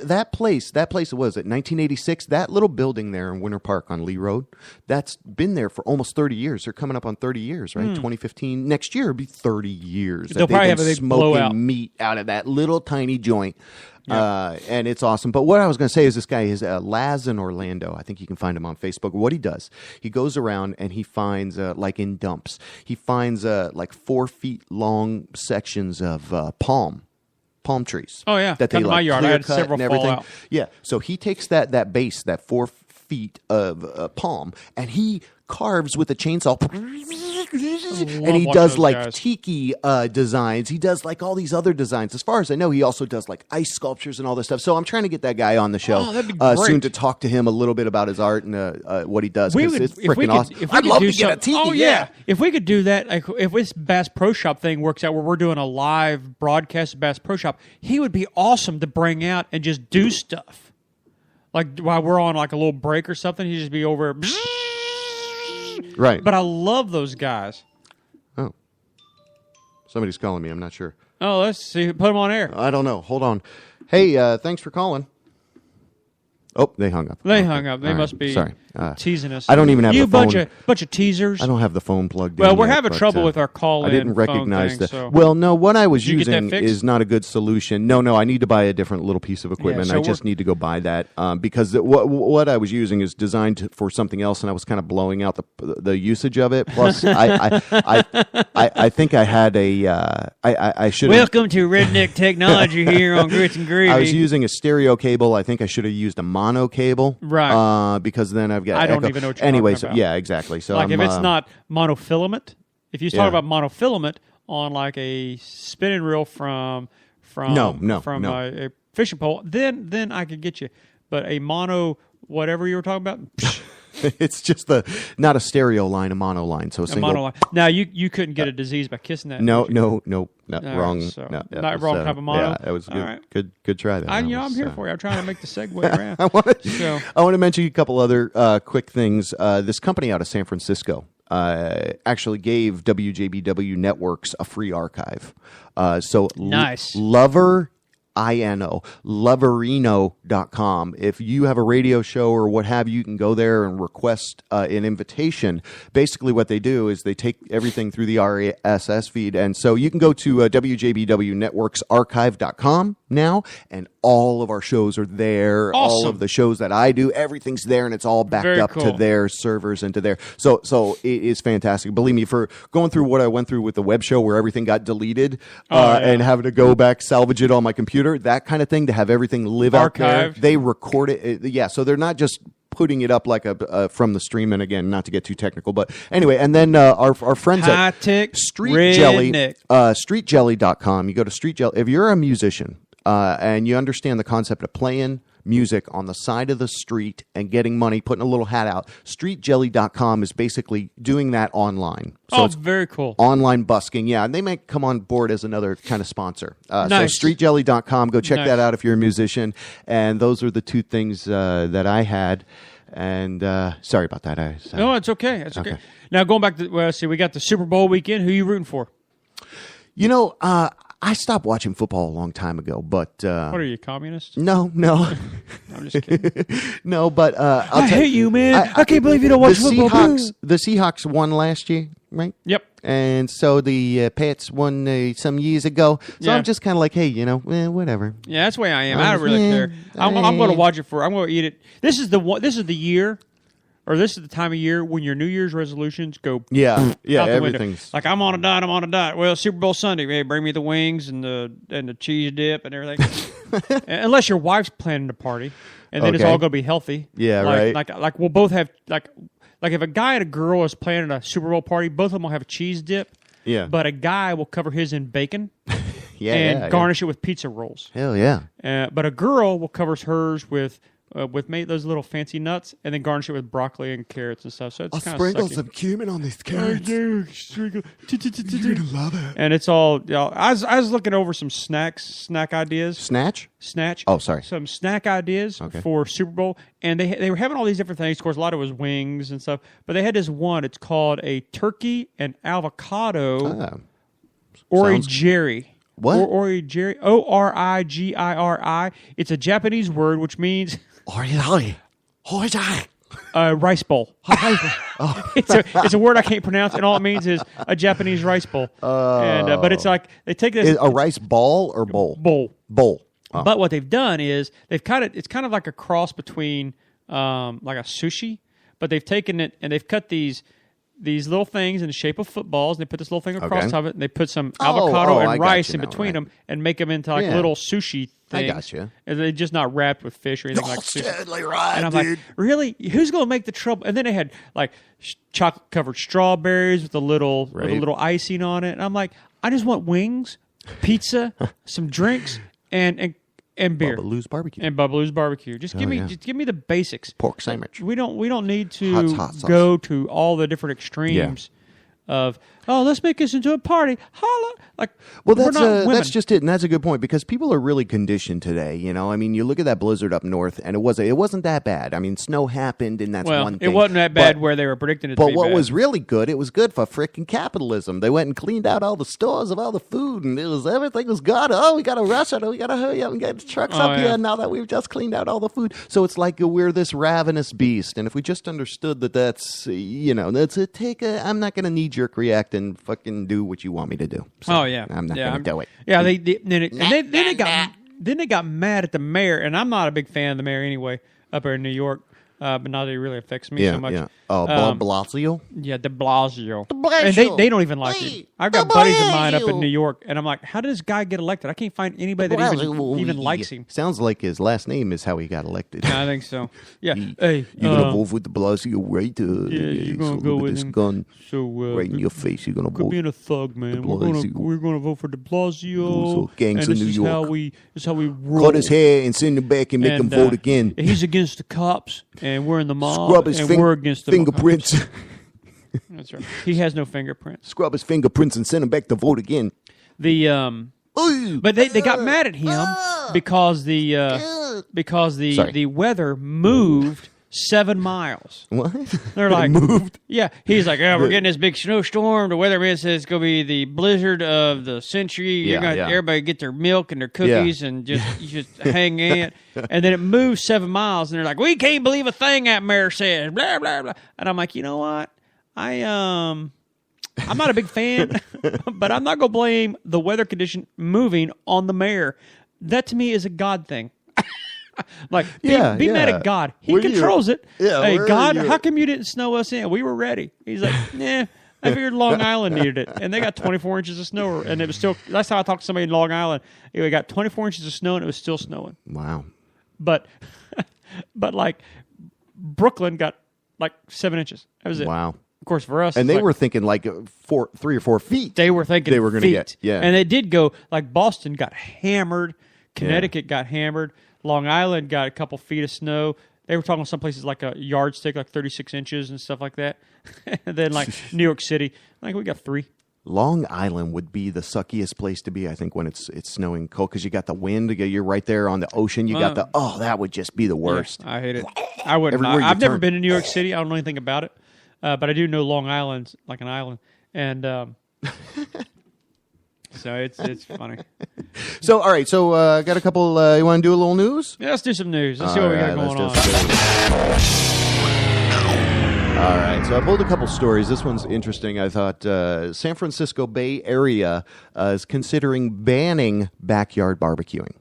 that place, what was it, 1986? That little building there in Winter Park on Lee Road, that's been there for almost 30 years. They're coming up on 30 years, right? 2015. Next year, it'll be 30 years. They'll probably have a big blowout. Meat out of that little tiny joint. And it's awesome. But what I was going to say is this guy is Laz in Orlando. I think you can find him on Facebook. What he does, he goes around and he finds, like in dumps, he finds like 4 feet long sections of palm trees. Oh, yeah. That they my yard. I had several and everything. fall out. Yeah. So he takes that base, that 4 feet of palm, and he carves with a chainsaw. And he does like guys. tiki designs. He does like all these other designs. As far as I know, he also does like ice sculptures and all this stuff. So I'm trying to get that guy on the show that'd be great. soon to talk to him a little bit about his art and what he does. It's freaking awesome. If we I'd could love do to get a tiki. Oh yeah, if we could do that, like if this Bass Pro Shop thing works out, where we're doing a live broadcast of Bass Pro Shop, he would be awesome to bring out and just do stuff. Like while we're on like a little break or something, he'd just be over. Right. But I love those guys. Oh, somebody's calling me. I'm not sure. Oh, let's see. Put them on air. I don't know. Hold on. Hey, thanks for calling. Oh, they hung up. They hung up. They All must right. be Sorry. teasing us. I don't even have you the phone. bunch of teasers. I don't have the phone plugged Well, in. we're yet, having but, trouble with our call-in I didn't phone recognize thing, that. so- Well, no, what I was Did you get that using fixed? is not a good solution. No, I need to buy a different little piece of equipment. so I just need to go buy that because what I was using is designed for something else, and I was kind of blowing out the usage of it. Plus, I think I had I should. Welcome to Redneck Technology here on Grits and Gravy. I was using a stereo cable. I think I should have used a mono cable. Right. Because then I've got I don't echo. even know what you're anyway, talking so, about. yeah, exactly. So like I'm, if it's not monofilament, if you talk Yeah. about monofilament on like a spinning reel from No. a fishing pole, then I could get you. But a mono whatever you were talking about, it's just not a stereo line, a mono line. So a single. mono line. Now you couldn't get a disease by kissing that. No, could you? wrong. right, so No, that not was, wrong type of mono? Yeah, that was good. All right. Good try there. I'm here for you. I'm trying to make the segue around. I want to mention a couple other quick things. This company out of San Francisco actually gave WJBW Networks a free archive. So nice. Loverino.com. If you have a radio show or what have you, you can go there and request an invitation. Basically what they do is they take everything through the RSS feed. And so you can go to WJBWNetworksArchive.com now, and all of our shows are there. Awesome. All of the shows that I do, everything's there, and it's all backed Very up cool. to their servers and to their. So it is fantastic. Believe me, for going through what I went through with the web show where everything got deleted and having to go back, salvage it on my computer, that kind of thing, to have everything live out there. Archived. They record it. Yeah, so they're not just putting it up like from the stream. And again, not to get too technical, but anyway, and then our friends High-tech at Street Jelly, redneck. streetjelly.com. You go to Street Jelly. If you're a musician and you understand the concept of playing music on the side of the street and getting money, putting a little hat out, streetjelly.com is basically doing that online. So it's very cool. Online busking, yeah. And they may come on board as another kind of sponsor. Nice. So streetjelly.com, go check Nice. that out if you're a musician. And those are the two things that I had. And sorry about that. No, it's okay. It's okay. Now, going back to, see, we got the Super Bowl weekend. Who are you rooting for? You know, I stopped watching football a long time ago, but... What are you, communist? No. I'm just kidding. No, but I hate you, man. I can't believe you don't watch football. The Seahawks won last year, right? Yep. And so the Pats won some years ago. So Yeah. I'm just kind of like, hey, whatever. Yeah, that's the way I am. I don't really care. I'm going to watch it I'm going to eat it. This is the year, or this is the time of year when your New Year's resolutions go Yeah, out the window. everything's... Like, I'm on a diet. Well, Super Bowl Sunday, hey, bring me the wings and the cheese dip and everything. Unless your wife's planning a party, and then it's Okay. all going to be healthy. Yeah, right. Like we'll both have like if a guy and a girl is planning a Super Bowl party, both of them will have a cheese dip. Yeah. But a guy will cover his in bacon yeah, garnish it with pizza rolls. Hell yeah. But a girl will cover hers with those little fancy nuts, and then garnish it with broccoli and carrots and stuff. So it's kind of sprinkle some cumin on these carrots. You're gonna love it. And it's all. I was looking over some snack ideas. Snatch? Snatch. Oh, sorry. Some snack ideas for Super Bowl, and they were having all these different things. Of course, a lot of it was wings and stuff, but they had this one. It's called a turkey and avocado origiri. What? Origiri? Origiri. It's a Japanese word which means rice bowl. It's a word I can't pronounce, and all it means is a Japanese rice bowl. But it's like they take this A rice ball or bowl? Bowl. Oh. But what they've done is it's kind of like a cross between like a sushi, but they've taken it and they've cut these these little things in the shape of footballs. And they put this little thing across top of it, and they put some avocado and rice in between them, and make them into like little sushi things. I gotcha. And they're just not wrapped with fish or anything like sushi. Totally right, and I'm dude. like, really? Who's going to make the trouble? And then they had like chocolate covered strawberries with a little icing on it. And I'm like, I just want wings, pizza, some drinks, and beer. Bubba Lou's barbecue. And Bubba Lou's barbecue. Just give me the basics. Pork sandwich. We don't need to hot sauce. go to all the different extremes of let's make this into a party. Holla. Like, well, we're not women. that's just it, and that's a good point because people are really conditioned today. You know, I mean, you look at that blizzard up north, and it wasn't that bad. I mean, snow happened, and that's one thing. It wasn't that bad where they were predicting it to be But what bad. was really good, it was good for freaking capitalism. They went and cleaned out all the stores of all the food, and everything was gone. Oh, we got to rush it. We got to hurry up and get the trucks up here now that we've just cleaned out all the food. So it's like we're this ravenous beast, and if we just understood that's I'm not going to knee-jerk react and fucking do what you want me to do. So I'm not going to do it. Yeah, then they got mad at the mayor, and I'm not a big fan of the mayor anyway up there in New York. But not that it really affects me so much. Yeah. Blasio? Yeah, de Blasio. And they don't even like him. I've got buddies of mine up in New York, and I'm like, how did this guy get elected? I can't find anybody that even likes him. Sounds like his last name is how he got elected. Yeah, I think so. Yeah. You're going to vote with de Blasio, right? You're going to go with this him. gun So, right in your face. You're going to vote. Quit being a thug, man. We're going to vote for de Blasio. Gangs and of New York. This is how we roll. Cut his hair and send him back and make him vote again. He's against the cops, and we're in the mob. Scrub his we're against the fingerprints. That's right. He has no fingerprints. Scrub his fingerprints and send him back to vote again. But they got mad at him because the weather moved 7 miles. What? They're like moved. Yeah, he's like, we're getting this big snowstorm. The weatherman says it's gonna be the blizzard of the century. You're gonna everybody get their milk and their cookies and just hang in. And then it moves 7 miles, and they're like, we can't believe a thing that mayor says. Blah blah blah. And I'm like, you know what? I'm not a big fan, but I'm not gonna blame the weather condition moving on the mayor. That to me is a God thing. Like, be mad at God. He controls it. Yeah, hey, God, how come you didn't snow us in? We were ready. He's like, I figured Long Island needed it. And they got 24 inches of snow. And it was still, last time I talked to somebody in Long Island, we got 24 inches of snow and it was still snowing. Wow. But like, Brooklyn got like 7 inches. That was it. Wow. Of course, for us. And they were thinking like 3 or 4 feet. They were thinking they were going to get. Yeah. And it did go, like Boston got hammered. Connecticut got hammered. Long Island got a couple feet of snow. They were talking some places like a yardstick, like 36 inches and stuff like that. And then like New York City, like we got 3. Long Island would be the suckiest place to be, I think, when it's snowing cold because you got the wind. You're right there on the ocean. You got that would just be the worst. Yeah, I hate it. I wouldn't. I've never been to New York City. I don't know anything about it. But I do know Long Island's like an island. And so it's funny. So, all right. So, I got a couple. You want to do a little news? Yeah, let's do some news. Let's see what we got going on. All right. So, I pulled a couple stories. This one's interesting. I thought San Francisco Bay Area is considering banning backyard barbecuing.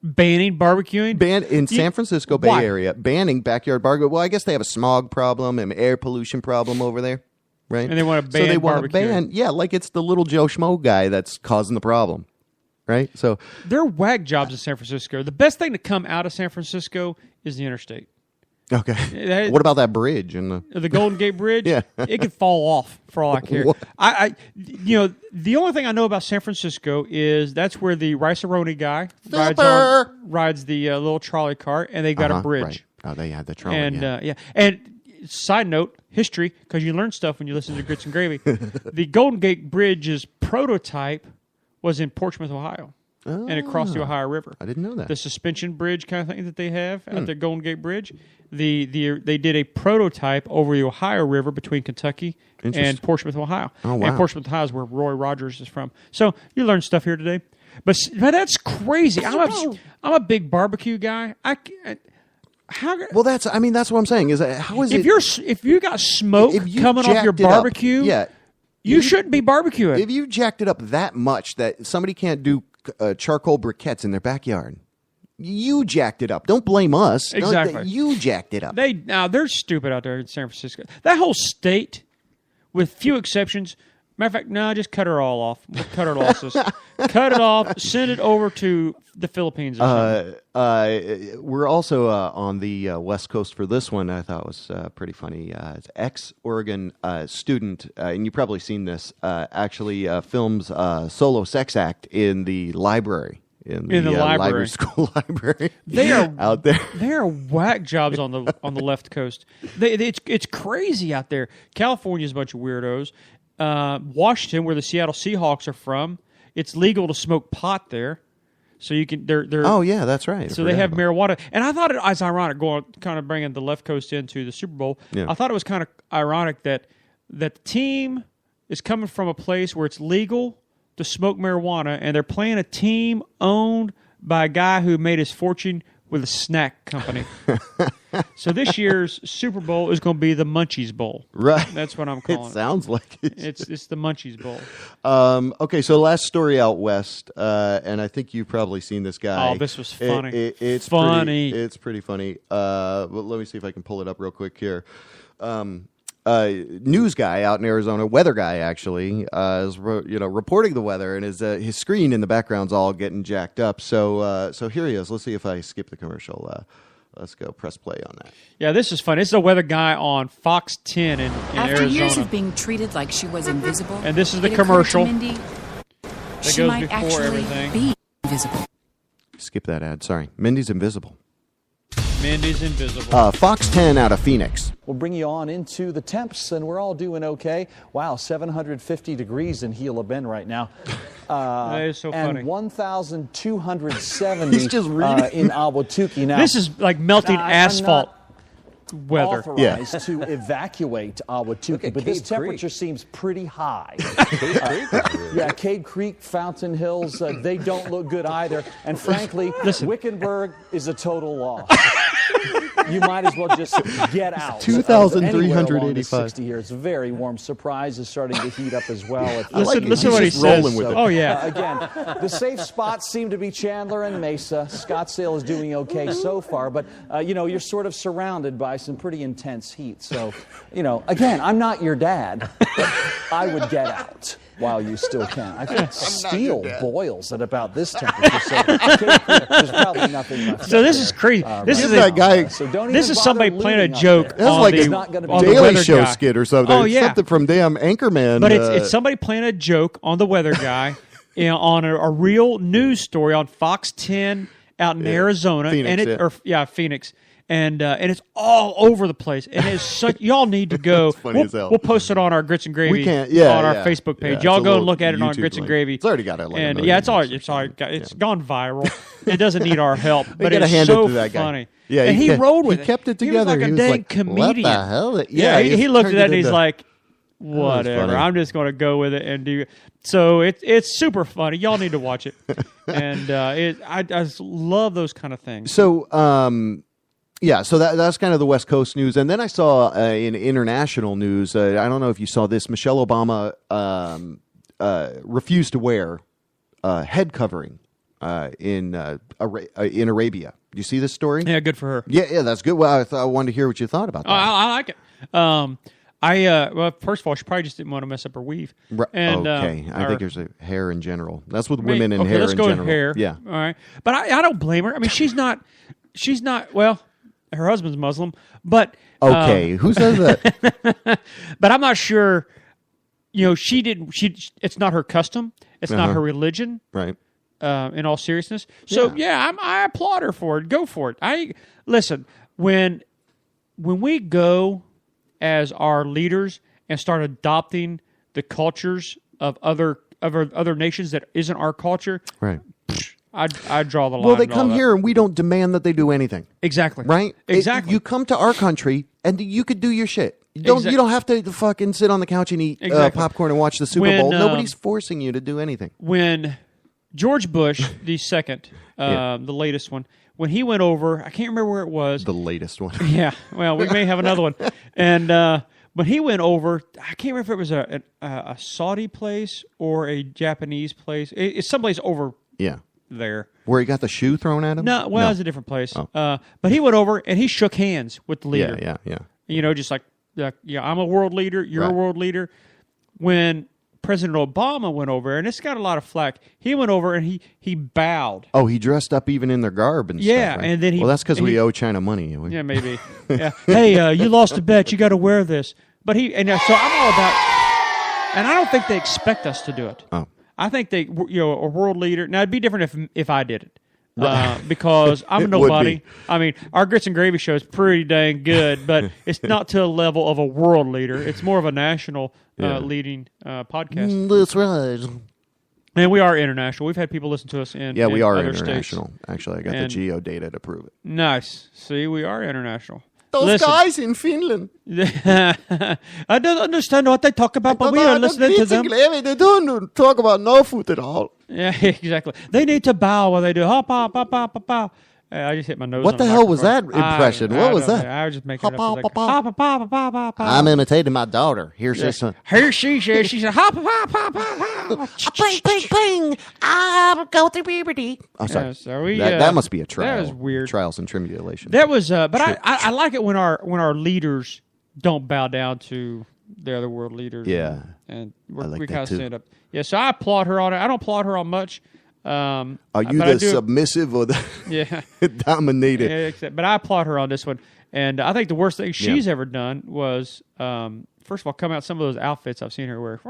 Banning barbecuing? In San Francisco Bay Area, banning backyard barbecue. Well, I guess they have a smog problem and air pollution problem over there. Right? And they want to ban So they want to barbecuing. ban, like it's the little Joe Schmo guy that's causing the problem, right? So there are whack jobs in San Francisco. The best thing to come out of San Francisco is the interstate. Okay. What about that bridge and the Golden Gate Bridge? Yeah. It could fall off for all I care. The only thing I know about San Francisco is that's where the Rice-A-Roni guy rides the little trolley cart, and they got a bridge. Right. Oh, they had the trolley. And and side note, history, because you learn stuff when you listen to Grits and Gravy. The Golden Gate Bridge's prototype was in Portsmouth, Ohio. And it crossed the Ohio River. I didn't know that. The suspension bridge kind of thing that they have at the Golden Gate Bridge. They did a prototype over the Ohio River between Kentucky and Portsmouth, Ohio. Oh, wow. And Portsmouth, Ohio is where Roy Rogers is from. So you learn stuff here today. But that's crazy. I'm a big barbecue guy. Well, that's what I'm saying. Is how is if you got smoke coming off your barbecue, you shouldn't be barbecuing. If you jacked it up that much that somebody can't do charcoal briquettes in their backyard, you jacked it up. Don't blame us. Exactly. You jacked it up. They're stupid out there in San Francisco. That whole state with few exceptions. Matter of fact, no, just cut her all off. We'll cut her losses. Cut it off. Send it over to the Philippines. We're also on the West Coast for this one. I thought was pretty funny. It's ex-Oregon student, and you've probably seen this, actually films solo sex act in the library. In the library. School library. They are out there. They are whack jobs on the left coast. It's crazy out there. California's a bunch of weirdos. Washington, where the Seattle Seahawks are from, it's legal to smoke pot there. So you can. They're oh yeah, that's right. So they have marijuana, and I thought it was ironic kind of bringing the left coast into the Super Bowl. Yeah. I thought it was kind of ironic that the team is coming from a place where it's legal to smoke marijuana, and they're playing a team owned by a guy who made his fortune with a snack company. So this year's Super Bowl is going to be the Munchies Bowl. Right. That's what I'm calling it. It sounds like it. It's the Munchies Bowl. Okay, so last story out west, and I think you've probably seen this guy. Oh, this was funny. It's funny. It's pretty funny. Well, let me see if I can pull it up real quick here. News guy out in Arizona, weather guy actually, is reporting the weather, and his screen in the background's all getting jacked up. So here he is. Let's see if I skip the commercial. Let's go press play on that. Yeah, this is fun. This is a weather guy on Fox 10 in After Arizona. years of being treated like she was invisible, and this is the it occurred to commercial Mindy, that she goes might before actually everything. be invisible. Skip that ad. Sorry, Mindy's invisible. Mindy's invisible. Fox 10 out of Phoenix. We'll bring you on into the temps, and we're all doing okay. Wow, 750 degrees in Gila Bend right now. That is so funny. And 1,270 He's just reading. in Ahwatukee. Now, This is like melting asphalt weather. authorized to evacuate Ahwatukee, but this temperature seems pretty high. Yeah, Cade Creek, Fountain Hills, they don't look good either. And frankly, Wickenburg is a total loss. You might as well just get out. 2,385. 60 here. It's very warm. Surprise is starting to heat up as well. Listen what he says. Rolling with it. Oh, yeah. Again, the safe spots seem to be Chandler and Mesa. Scottsdale is doing okay so far, but, you're sort of surrounded by some pretty intense heat. So, again, I'm not your dad, but I would get out while you still can. I think steel boils at about this temperature, so there's probably nothing left. So this is crazy. This is that guy. This is somebody playing a joke That's on like the, a on the Daily weather Show guy. skit or something. Oh, yeah. Something from damn Anchorman. But it's somebody playing a joke on the weather guy on a real news story on Fox 10 out in Arizona. Phoenix, Phoenix. And it's all over the place. And it's such, y'all need to go. It's funny as hell. We'll post it on our Grits and Gravy on our Facebook page. Yeah, y'all it's a go and little look at it on YouTube Grits and link. Gravy. It's already got it. And it's gone viral. It doesn't need our help, but gotta it's hand it so to that guy. funny. Yeah, and he rode with it. He kept it together. He was like a He was dang like, comedian. what the hell? Yeah, he looked at that and he's into- like, whatever. funny. I'm just going to go with it and do. So it's super funny. Y'all need to watch it. And I just love those kind of things. So, yeah, so that's kind of the West Coast news. And then I saw in international news, I don't know if you saw this, Michelle Obama refused to wear head covering in Arabia. Do you see this story? Yeah, good for her. Yeah, that's good. Well, I wanted to hear what you thought about that. I like it. Well, first of all, she probably just didn't want to mess up her weave. And, okay, I think there's a hair in general. That's with women and okay, hair let's in go general. with hair. Yeah, all right. But I don't blame her. I mean, she's not. Well, her husband's Muslim, but okay. Who says that? But I'm not sure. She didn't. It's not her custom. It's not her religion. Right. In all seriousness, so I applaud her for it. Go for it. Listen when we go as our leaders and start adopting the cultures of other nations that isn't our culture. Right. I draw the line. Well, they come here and we don't demand that they do anything. Exactly. Right? Exactly. You come to our country and you could do your shit. You don't have to fucking sit on the couch and eat popcorn and watch the Super Bowl. Nobody's forcing you to do anything. When George Bush, the second, the latest one, when he went over, I can't remember where it was. The latest one. Yeah. Well, we may have another one. And when he went over, I can't remember if it was a Saudi place or a Japanese place. It's someplace over there. Where he got the shoe thrown at him? No, well, it was a different place. But he went over and he shook hands with the leader. Yeah. Just like I'm a world leader. You're a world leader. When President Obama went over, and it's got a lot of flack. He went over and he bowed. Oh, he dressed up even in their garb and stuff. Right? And then well, that's because we owe China money. Yeah, maybe. Yeah. Hey, you lost a bet. You got to wear this. But so I'm all about, and I don't think they expect us to do it. Oh, I think a world leader. Now it'd be different if I did it. Because I'm a nobody. I mean, our Grits and Gravy show is pretty dang good, but it's not to a level of a world leader. It's more of a national leading podcast. That's right. And we are international. We've had people listen to us in we are other international. States. Actually, I got the geo data to prove it. Nice. See, we are international. Those guys in Finland. I don't understand what they talk about, but we are listening to them. They don't talk about no food at all. Yeah, exactly. They need to bow while they do. Hop, hop, hop, hop, hop, hop. I just hit my nose. What the hell was that impression? What was that? I was just making it up. Hop, hop, hop, hop, hop. I'm imitating my daughter. Here's this one. Here she said, hop, hop, hop, hop, hop. Ping, ping, ping. I'm going through puberty. I'm sorry. Yeah, so that must be a trial. That was weird. Trials and tribulations. That was, but I like it when our leaders don't bow down to the other world leaders. Yeah. And like we that kind of too. stand up. Yeah, so I applaud her on it. I don't applaud her on much. Are you the submissive or the dominated? Yeah, but I applaud her on this one. And I think the worst thing she's ever done was, first of all, come out some of those outfits I've seen her wear.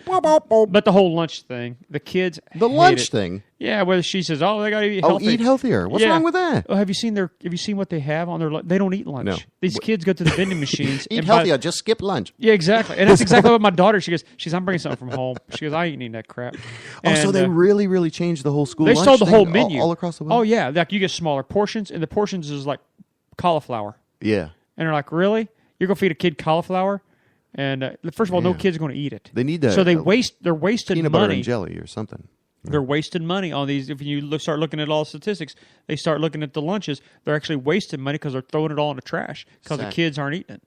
But the whole lunch thing, the kids The hate lunch it. thing? Yeah, where she says, "Oh, they got to eat healthy." Oh, eat healthier. What's wrong with that? Oh, have you seen what they have on their? They don't eat lunch. No. These kids go to the vending machines. Eat and healthier. Just skip lunch. Yeah, exactly. And that's exactly what my daughter. She goes, I'm bringing something from home. She goes, I ain't eating that crap. And, so they really changed the whole school. They lunch sold the thing whole menu all across the world. Oh yeah, like you get smaller portions, and the portions is like cauliflower. Yeah. And they're like, really? You're gonna feed a kid cauliflower? And first of all, no kid's going to eat it. They need to. So they're wasting peanut money. butter and jelly or something. They're wasting money on these. If you start looking at all the statistics, they start looking at the lunches. They're actually wasting money because they're throwing it all in the trash because the kids aren't eating it.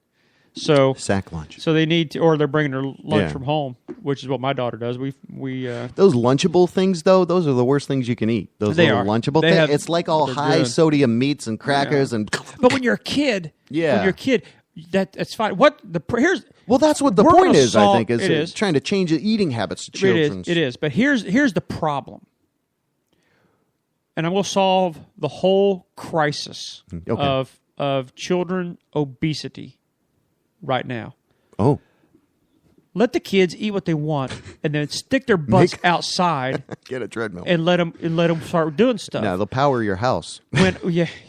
So sack lunch. So they need to, or they're bringing their lunch from home, which is what my daughter does. We those lunchable things though. Those are the worst things you can eat. Those little lunchable things. It's like all high sodium meats and crackers and. But when you're a kid, that's fine. Well, that's what the point is. I think is trying to change the eating habits of children. It is. But here's the problem, and I'm going to solve the whole crisis of children obesity right now. Oh. Let the kids eat what they want, and then stick their butts outside. Get a treadmill and let them start doing stuff. Now they'll power your house.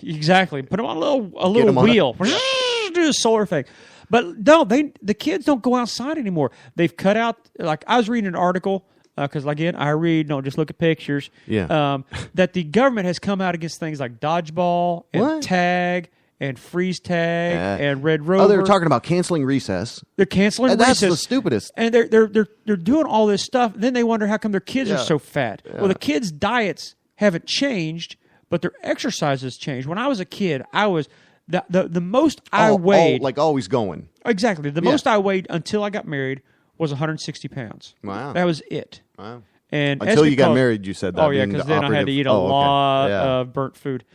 Exactly. Put them on a little wheel. Do the solar thing. But no, the kids don't go outside anymore. They've cut out. Like I was reading an article because again I read, don't just look at pictures. Yeah. That the government has come out against things like dodgeball and tag. And freeze tag and Red Rover. Oh, they were talking about canceling recess. They're canceling recess. That's the stupidest. And they're doing all this stuff. Then they wonder how come their kids are so fat. Yeah. Well, the kids' diets haven't changed, but their exercises changed. When I was a kid, I was the most I weighed, like always going. Exactly. The most I weighed until I got married was 160 pounds. Wow. That was it. Wow. And until you got married, you said that. Oh yeah, because then I had to eat a lot of burnt food.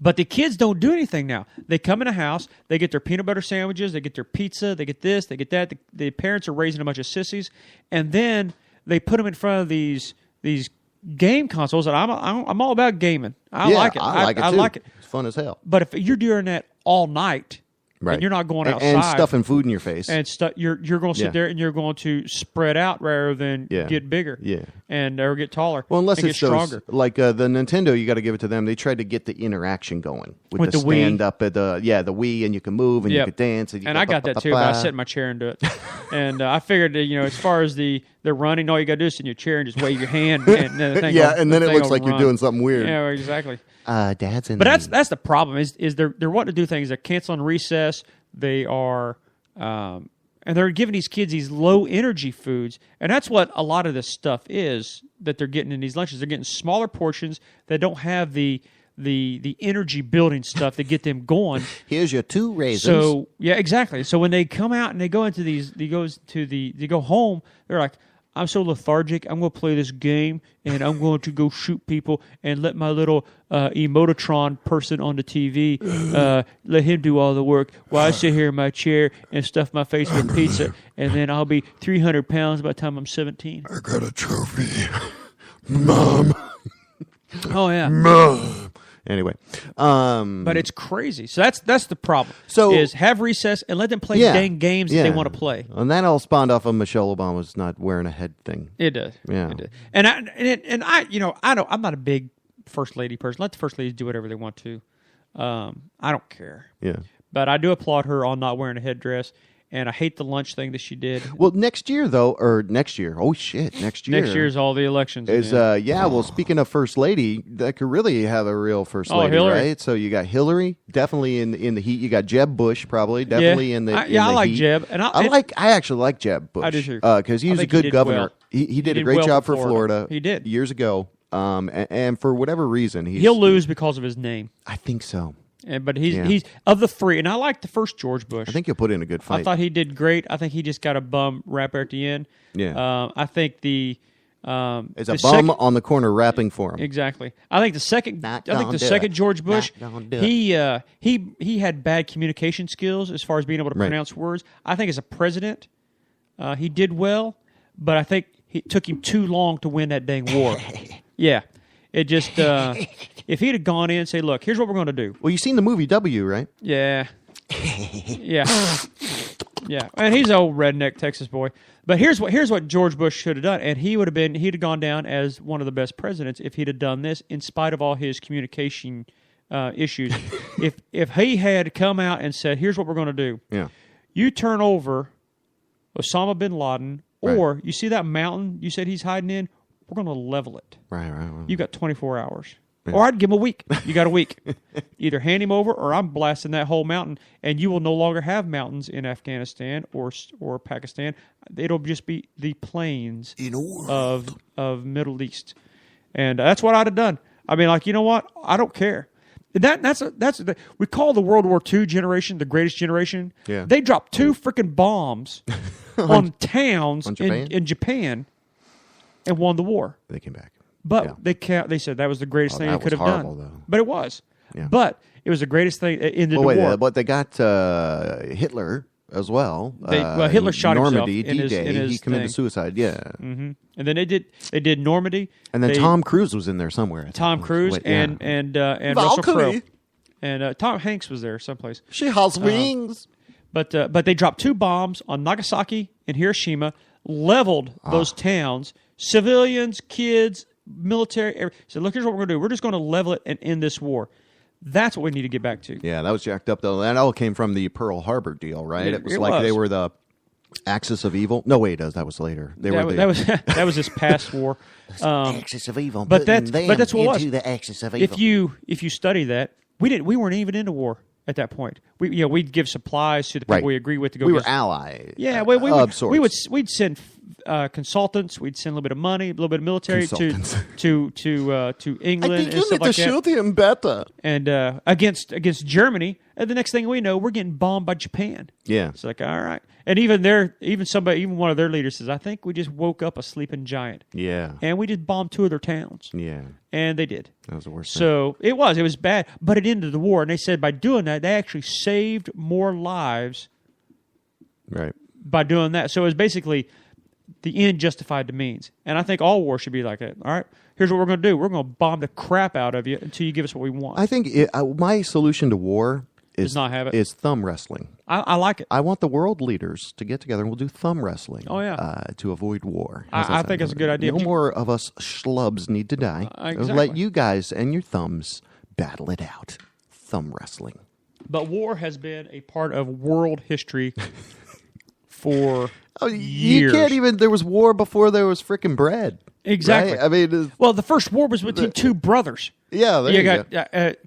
But the kids don't do anything now. They come in a house, they get their peanut butter sandwiches, they get their pizza, they get this, they get that. The parents are raising a bunch of sissies, and then they put them in front of these game consoles. And I'm all about gaming. I like it. I like it too. I like it. It's fun as hell. But if you're doing that all night. Right. And you're not going outside. And stuffing food in your face. And you're going to sit there and you're going to spread out rather than get bigger. Yeah. And or get taller. Well, unless and it's get stronger. Like the Nintendo, you got to give it to them. They tried to get the interaction going with the stand Wii. Up at the Wii, and you can move and you can dance. And I got that too, but I sit in my chair and do it. And I figured that, as far as the running, all you got to do is sit in your chair and just wave your hand. And then the thing and then it looks like you're doing something weird. Yeah, exactly. Dad's in. But that's the problem is they're wanting to do things. They're canceling recess. They are, and they're giving these kids these low energy foods, and that's what a lot of this stuff is that they're getting in these lunches. They're getting smaller portions that don't have the energy building stuff that get them going. Here's your 2 raisins. So yeah, exactly. So when they come out and they go into these, they go home, they're like, I'm so lethargic. I'm going to play this game, and I'm going to go shoot people and let my little Emotron person on the TV, let him do all the work while I sit here in my chair and stuff my face with pizza, and then I'll be 300 pounds by the time I'm 17. I got a trophy. Mom. Oh, yeah. Mom. Anyway, but it's crazy. So that's the problem. So is have recess and let them play dang games that they want to play. And that all spawned off of Michelle Obama's not wearing a head thing. It does. Yeah. It does. And I I'm not a big first lady person. Let the first ladies do whatever they want to. I don't care. Yeah. But I do applaud her on not wearing a headdress. And I hate the lunch thing that she did. Well, next year, next year. Oh, shit, next year. Next year's all the elections. Is, well, speaking of First Lady, that could really have a real First Lady, Hillary. right? So you got Hillary, definitely in the heat. You got Jeb Bush, probably, definitely in the heat. I like Jeb. And I actually like Jeb Bush. I do too. Because he was a good governor. Well. He did a great job for Florida. He did. Years ago. And for whatever reason. He'll lose because of his name. I think so. But he's of the three, and I like the first George Bush. I think he'll put in a good fight. I thought he did great. I think he just got a bum rapper at the end. Yeah. I think it's a bum on the corner rapping for him. Exactly. I think the second. Second George Bush. He had bad communication skills as far as being able to pronounce words. I think as a president, he did well, but I think it took him too long to win that dang war. Yeah. It just, if he'd have gone in and say, look, here's what we're going to do. Well, you've seen the movie W, right? Yeah. Yeah. Yeah. And he's an old redneck Texas boy. But here's what George Bush should have done. And he'd have gone down as one of the best presidents if he'd have done this in spite of all his communication issues. If he had come out and said, here's what we're going to do. You turn over Osama bin Laden, or you see that mountain you said he's hiding in, we're going to level it. Right. You've got 24 hours. Yeah. Or I'd give him a week. You got a week. Either hand him over or I'm blasting that whole mountain, and you will no longer have mountains in Afghanistan or Pakistan. It'll just be the plains of Middle East. And that's what I'd have done. I mean, you know what? I don't care. We call the World War II generation the greatest generation. Yeah. They dropped 2 freaking bombs on towns in Japan. And won the war. They came back. But they said that was the greatest thing they could have done. Though. But it was. Yeah. But it was the greatest thing in the war. But they got Hitler as well. Hitler shot Normandy, himself D-Day. in his he committed suicide, yeah. Mm-hmm. And then they did Normandy. And then Tom Cruise was in there somewhere. Tom Cruise and Russell Crowe. And Tom Hanks was there someplace. She has wings. But they dropped 2 bombs on Nagasaki and Hiroshima, leveled those towns. Civilians, kids, military. So look, here's what we're going to do. We're just going to level it and end this war. That's what we need to get back to. Yeah, that was jacked up, though. That all came from the Pearl Harbor deal, right? It was they were the axis of evil. No, wait, that was later. That was this past war. Axis of evil. But that's what it was. The axis of evil. If you study that, we weren't even into war at that point. We'd give supplies to the people we agree with to go. We were allies. Yeah, we'd send consultants. We'd send a little bit of money, a little bit of military to England. I think and stuff like to shoot him better. And against Germany, and the next thing we know, we're getting bombed by Japan. Yeah, it's like, all right. And even one of their leaders says, I think we just woke up a sleeping giant. Yeah, and we just bombed 2 of their towns. Yeah, and they did. That was the worst. So it was bad, but it ended the war. And they said by doing that, they actually saved more lives. Right. By doing that, so it was basically the end justified the means. And I think all war should be like that. All right, here's what we're going to do. We're going to bomb the crap out of you until you give us what we want. I think my solution to war is not have it. Is thumb wrestling. I like it. I want the world leaders to get together and we'll do thumb wrestling. Oh, yeah. To avoid war. I think it's a good idea. No more of us schlubs need to die. Exactly. Let you guys and your thumbs battle it out. Thumb wrestling. But war has been a part of world history for years. You can't even. There was war before there was frickin' bread. Exactly. Right? I mean, the first war was between 2 brothers. Yeah, there you got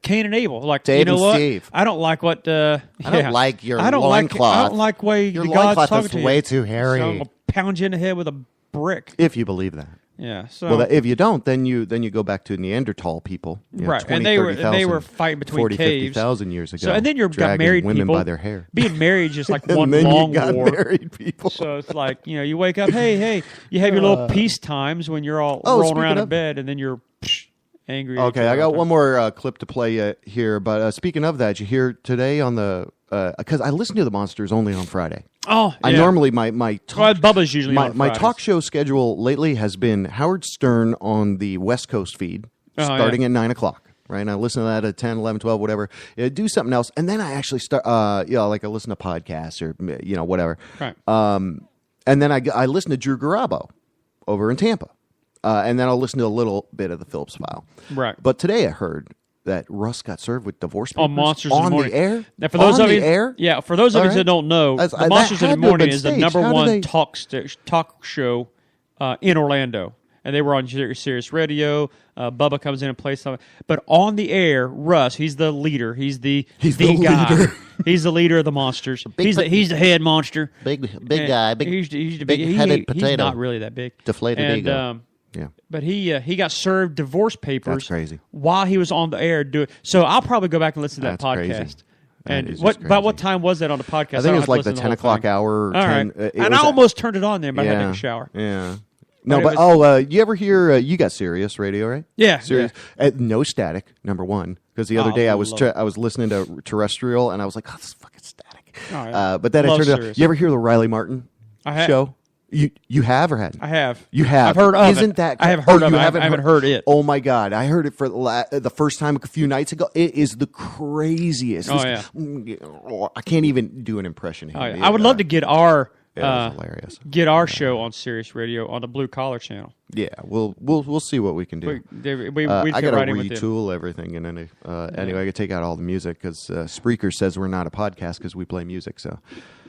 Cain and Abel. Like, Dave you know what? Steve. I don't like what. I don't like your loincloth. I don't like way your God's loincloth talking is to way you. too hairy. So I'm gonna pound you in the head with a brick. If you believe that. Yeah. So well, if you don't, then you go back to Neanderthal people, right? 20, and they were fighting between 40, caves 50,000 years ago. So and then you got married women people by their hair. Being married just like and one then long you got war. Married people. So it's like you wake up, hey, you have your little peace times when you're all rolling around in bed, and then you're angry. Okay, I got one more clip to play here. But speaking of that, you hear today on the because I listen to the Monsters only on Friday. Oh, yeah. I normally my talk, Bubba's usually on my Fridays. talk show schedule lately has been Howard Stern on the West Coast feed starting at 9:00. Right, and I listen to that at 10, 11, 12, whatever. Do something else, and then I actually start. Like I listen to podcasts or whatever. Right. And then I listen to Drew Garabo over in Tampa, and then I'll listen to a little bit of the Phillips File. Right. But today I heard that Russ got served with divorce papers on Monsters in the Morning. The air. Now, for those on of the you, air. Yeah, for those of you that don't know, the Monsters in the Morning is the number one talk show in Orlando, and they were on Sirius Radio. Bubba comes in and plays something, but on the air, Russ, he's the leader. He's the guy. Leader. He's the leader of the monsters. He's the head monster. Big guy. He's the big-headed potato. He's not really that big. Deflated ego. Yeah. But he got served divorce papers. That's crazy. While he was on the air doing. So I'll probably go back and listen to that podcast. Crazy. And what time was that on the podcast? I think it was like the 10 o'clock hour. All right. And I almost turned it on there, but I had to take a shower. Yeah. No, but you ever hear? You got Sirius Radio, right? Yeah, Sirius. No static. Number one, because the other day I was listening to terrestrial, and I was like, "Oh, this is fucking static." Oh, yeah. But then I turned it on. You ever hear the Riley Martin show? You have or hadn't? I have. You have. I've heard of Isn't it. that? I have heard of it. I haven't haven't heard it. Oh my God! I heard it for the first time a few nights ago. It is the craziest. Oh yeah. I can't even do an impression here. Oh, yeah. I would love to get our. Hilarious. Get our show on Sirius Radio on the Blue Collar channel. Yeah, we'll see what we can do. We I got to right retool everything, and then anyway, I got to take out all the music because Spreaker says we're not a podcast because we play music. So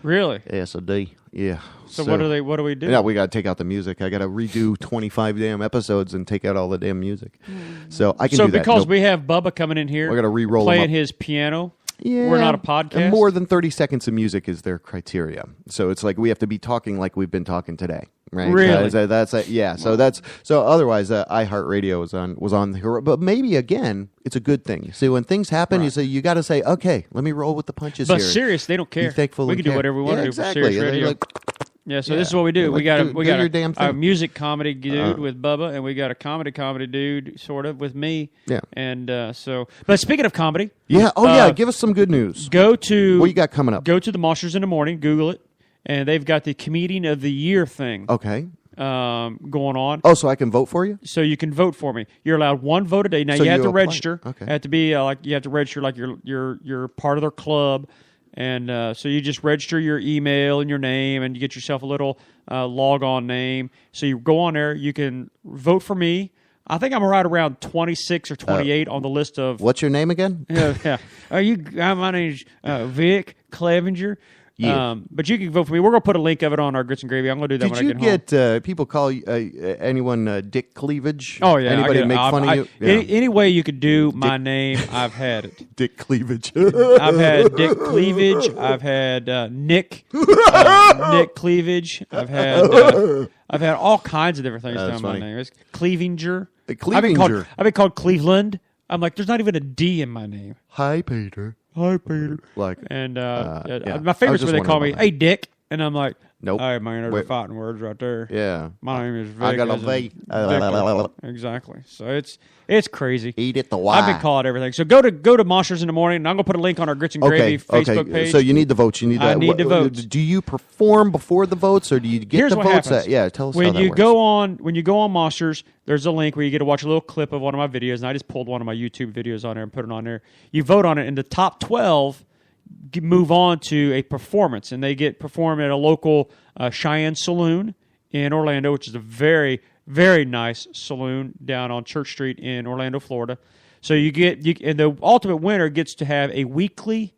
really, SOD, yeah. So what do we do? Yeah, we got to take out the music. I got to redo 25 damn episodes and take out all the damn music. So I can do that. So because we have Bubba coming in here, we got to re-roll playing his piano. Yeah, we're not a podcast. And more than 30 seconds of music is their criteria. So it's like we have to be talking like we've been talking today, right? Really? So otherwise, iHeartRadio was on the but maybe again, it's a good thing. See, when things happen, you got to say, okay, let me roll with the punches but here. But Sirius, they don't care. Be thankful we can do whatever we want to do for Sirius Radio. This is what we do. We got a music comedy dude with Bubba, and we got a comedy dude sort of with me. Yeah. And but speaking of comedy, give us some good news. What you got coming up? Go to the Monsters in the Morning, Google it, and they've got the Comedian of the Year thing. Okay. Going on. Oh, so I can vote for you? So you can vote for me. You're allowed one vote a day. Now you have to register. Okay. You have to be you have to register like you're part of their club. And so you just register your email and your name, and you get yourself a little log-on name. So you go on there. You can vote for me. I think I'm right around 26 or 28 on the list of. What's your name again? Yeah. My name's Vic Clevenger. Yeah. But you can vote for me. We're going to put a link of it on our Grits and Gravy. I'm going to do that when I get home. Did you get people call anyone Dick Cleavage? Oh, yeah. Anybody make fun of you? Yeah. Any way you could do my name, I've had it. Dick Cleavage. I've had Dick Cleavage. I've had Nick Cleavage. I've had all kinds of different things done my name. It's Cleavinger. Cleavinger. I've been called Cleveland. I'm like, there's not even a D in my name. Hi, Peter. Like, and my favorite's where they call me, "Hey, Dick," and I'm like, "Nope." All right, man, there's the fighting words right there. Yeah, my name is Vic. I got a V. Exactly. So it's crazy. Eat it the Y. I've been called everything. So go to Monsters in the Morning, and I'm gonna put a link on our Grits and Gravy Facebook page. So you need the votes. I need the votes. Do you perform before the votes, or do you get the votes? Tell us when how that you works. When you go on Monsters, there's a link where you get to watch a little clip of one of my videos, and I just pulled one of my YouTube videos on there and put it on there. You vote on it, and the top 12 move on to a performance, and they get performed at a local Cheyenne Saloon in Orlando, which is a very, very nice saloon down on Church Street in Orlando, Florida. So and the ultimate winner gets to have a weekly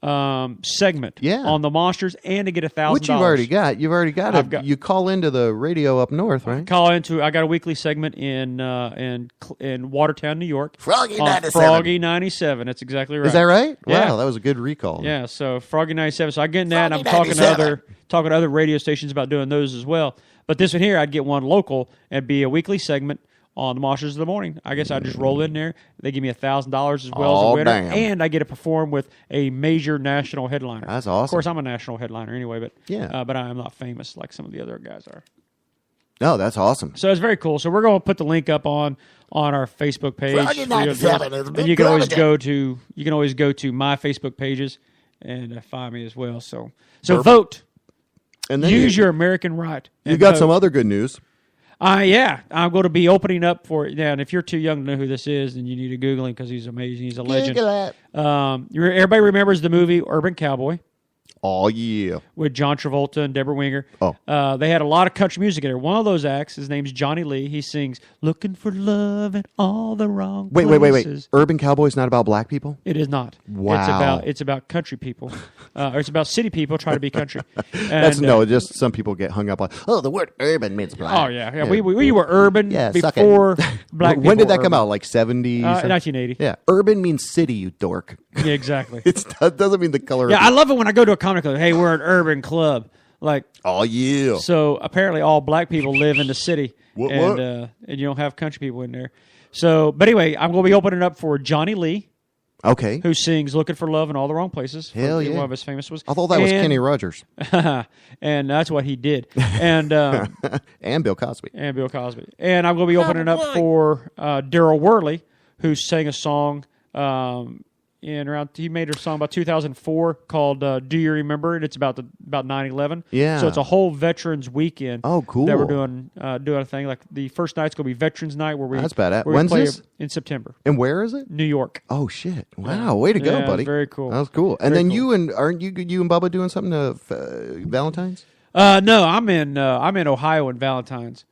segment on the Monsters, and to get $1,000. Which you've already got. You've already got it. You call into the radio up north, right? I got a weekly segment in Watertown, New York. Froggy 97. Froggy 97. That's exactly right. Is that right? Yeah. Wow, that was a good recall. Yeah, so Froggy 97. So I get in that, and I'm talking to other radio stations about doing those as well. But this one here, I'd get one local and be a weekly segment on the Monsters of the Morning. I guess I just roll in there. They give me $1,000 as well as a winner, and I get to perform with a major national headliner. That's awesome. Of course, I'm a national headliner anyway, but but I am not famous like some of the other guys are. No, that's awesome. So it's very cool. So we're going to put the link up on our Facebook page. And you can always go to my Facebook pages and find me as well. So vote. And then use your American right. You got some other good news. I'm going to be opening up for it. Yeah, and if you're too young to know who this is, then you need to Google him because he's amazing. He's a legend. Everybody remembers the movie Urban Cowboy. Oh, yeah. With John Travolta and Deborah Winger. They had a lot of country music in there. One of those acts, his name's Johnny Lee. He sings, "Looking for love in all the wrong places." Wait. Urban Cowboy's not about black people? It is not. Wow. It's about country people. Or it's about city people trying to be country. Just some people get hung up on, the word urban means black. Oh, yeah. We were urban before black people. When did that come out? Like 70s? 1980. Yeah. Urban means city, you dork. Yeah, exactly. It doesn't mean the color. Yeah, I love it when I go to a comic club. Hey, we're an urban club. Like, oh yeah. So apparently, all black people live in the city, and you don't have country people in there. So, but anyway, I'm going to be opening up for Johnny Lee. Okay. Who sings "Looking for Love in All the Wrong Places"? Hell yeah. One of his famous was. I thought that was Kenny Rogers. And that's what he did. And and Bill Cosby. And I'm going to be opening up for Daryl Worley, who sang a song. He made a song about 2004 called "Do You Remember?" and it's about 9/11. Yeah. So it's a whole Veterans Weekend. Oh, cool. That we're doing a thing like the first night's going to be Veterans Night where we. That's badass. When's this? In September. And where is it? New York. Oh shit! Wow, way to go, buddy. Very cool. That was cool. And then you and Bubba doing something to Valentine's? No, I'm in Ohio in Valentine's.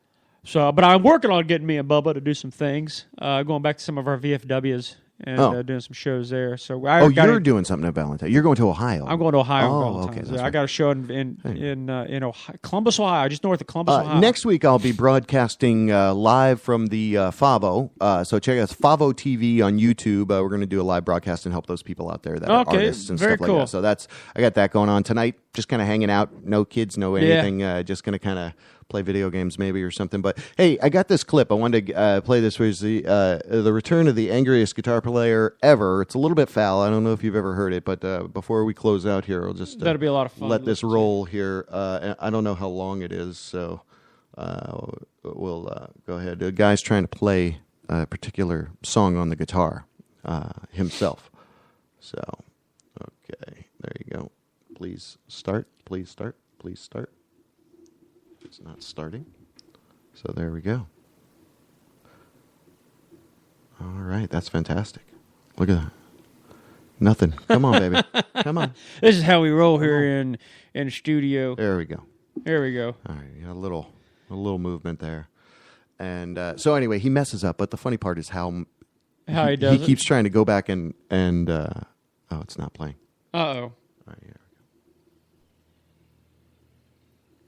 So, but I'm working on getting me and Bubba to do some things. Going back to some of our VFWs. And doing some shows there. So you're doing something at Valentine. You're going to Ohio. I'm going to Ohio. Oh, okay. I got a show in Ohio, Columbus, Ohio, just north of Columbus, Ohio. Next week, I'll be broadcasting live from the Favo. So check out Favo TV on YouTube. We're going to do a live broadcast and help those people out there that are artists and stuff like that. So I got that going on tonight. Just kind of hanging out. No kids, no anything. Just going to kind of play video games maybe or something. But hey, I got this clip. I wanted to play this. Was the return of the angriest guitar player ever. It's a little bit foul. I don't know if you've ever heard it, but before we close out here, I'll just that'll be a lot of fun. Let this roll here. I don't know how long it is, so we'll go ahead. The guy's trying to play a particular song on the guitar himself. So, okay, there you go. Please start. Please start. Please start. It's not starting. So there we go. All right, that's fantastic. Look at that. Nothing. Come on, baby. Come on. This is how we roll here in studio. There we go. There we go. All right, you got a little movement there. And so anyway, he messes up, but the funny part is how he does he keeps trying to go back and it's not playing. Uh-oh. All right, here we go.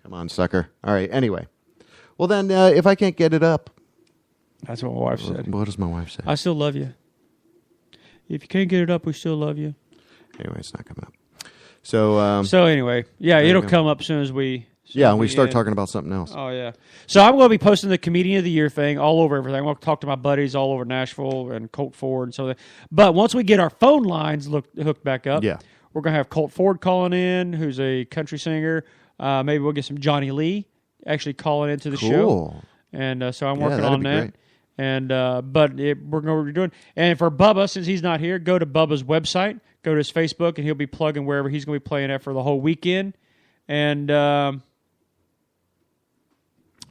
Come on, sucker. All right, anyway. Well, then, if I can't get it up. That's what my wife said. What does my wife say? I still love you. If you can't get it up, we still love you. Anyway, it's not coming up. So anyway, it'll come up as soon as we... we start talking about something else. Oh, yeah. So I'm going to be posting the Comedian of the Year thing all over everything. I'm going to talk to my buddies all over Nashville and Colt Ford and so that. But once we get our phone lines hooked back up, we're going to have Colt Ford calling in, who's a country singer. Maybe we'll get some Johnny Lee actually calling into the show. And so I'm working on that. Great. And we're going to be doing. And for Bubba, since he's not here, go to Bubba's website, go to his Facebook, and he'll be plugging wherever he's going to be playing at for the whole weekend. And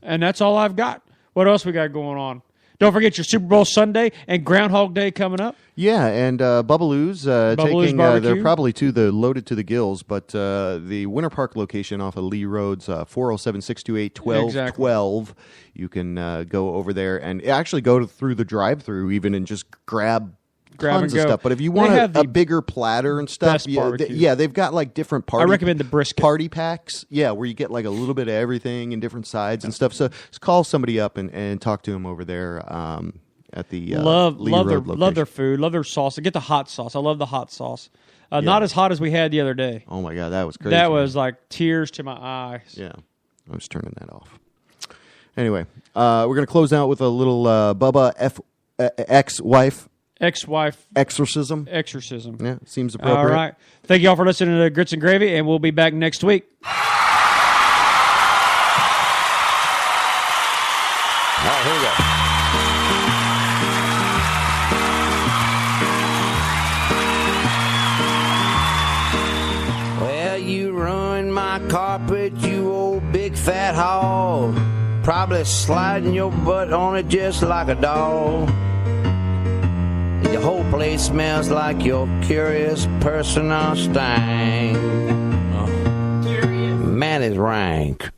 that's all I've got. What else we got going on? Don't forget your Super Bowl Sunday and Groundhog Day coming up. Yeah, and Bubbaloo's taking, they're probably loaded to the gills, but the Winter Park location off of Lee Road's 407-628-1212. You can go over there and actually go through the drive-through even and just grab grab tons and of go. stuff. But if you want have a bigger platter and stuff, best barbecue. they've got like different I recommend the brisket party packs. Yeah, where you get like a little bit of everything and different sides and stuff. So just call somebody up and talk to them over there at the love their food, love their sauce. Get the hot sauce. I love the hot sauce. Not as hot as we had the other day. Oh my God, that was crazy. That was like tears to my eyes. Yeah, I was turning that off. Anyway, we're going to close out with a little Bubba ex-wife exorcism. Yeah, seems appropriate. All right. Thank you all for listening to Grits and Gravy, and we'll be back next week. All right, here we go. Well, you ruined my carpet, you old big fat hog. Probably sliding your butt on it just like a dog. The whole place smells like your curious personal stank. Man, it's rank.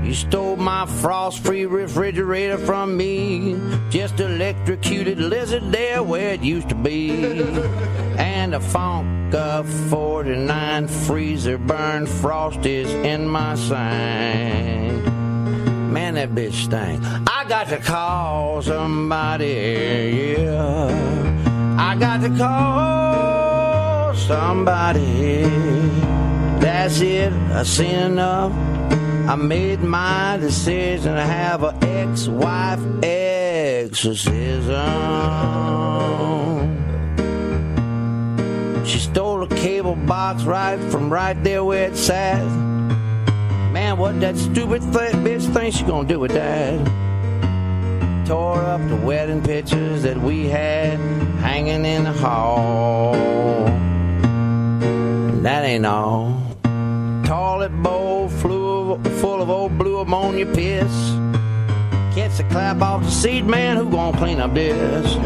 You stole my frost-free refrigerator from me. Just electrocuted lizard there where it used to be. And a Fonka 49 freezer burned Frosties in my sink. Man, that bitch stank. I got to call somebody, yeah. I got to call somebody. That's it, I seen enough. I made my decision to have an ex-wife exorcism. She stole a cable box right from right there where it sat. Man, what that stupid bitch thinks she gonna do with that? Tore up the wedding pictures that we had hanging in the hall. And that ain't all. Toilet bowl full of old blue ammonia piss. Catch the clap off the seat, man, who gonna clean up this?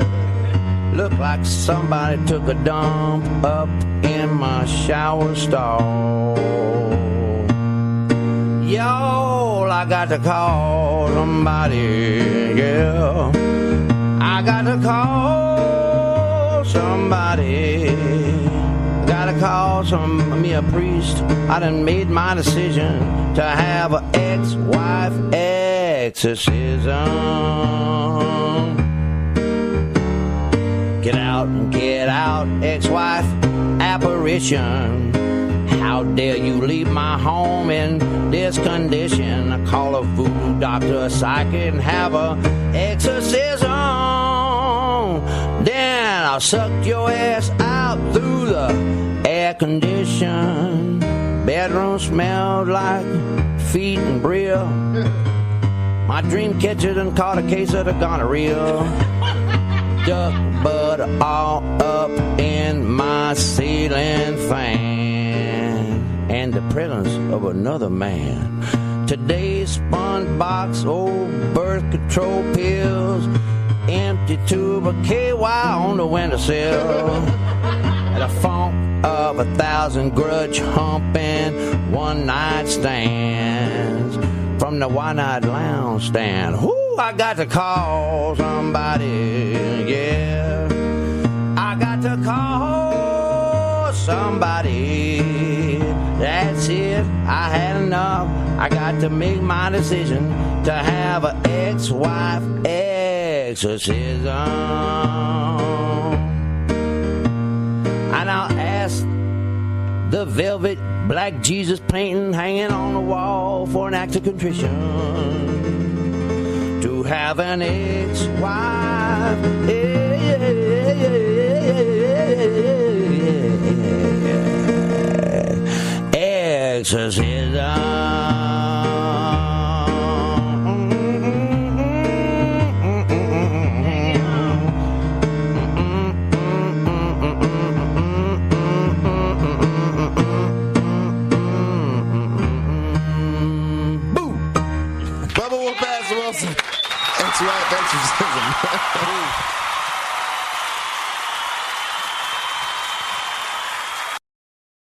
Look like somebody took a dump up in my shower stall. Yo, I got to call somebody, yeah. I got to call somebody. Gotta call me a priest. I done made my decision to have an ex-wife exorcism. Get out, ex-wife apparition. How dare you leave my home in this condition? I call a voodoo doctor, a psychic, and have a exorcism. Then I'll suck your ass out through the air condition. Bedroom smelled like feet and bria. My dream catcher done caught a case of the gonorrhea. Duck butter all up in my ceiling fan. And the presence of another man. Today's spun box, old birth control pills. Empty tube of KY on the windowsill. And a funk of 1,000 grudge humping one night stands from the one-night lounge stand. Whoo, I got to call somebody, yeah. I got to call somebody. That's it, I had enough. I got to make my decision to have an ex-wife exorcism. And I'll ask the velvet black Jesus painting hanging on the wall for an act of contrition to have an ex-wife exorcism. That's right, exorcism.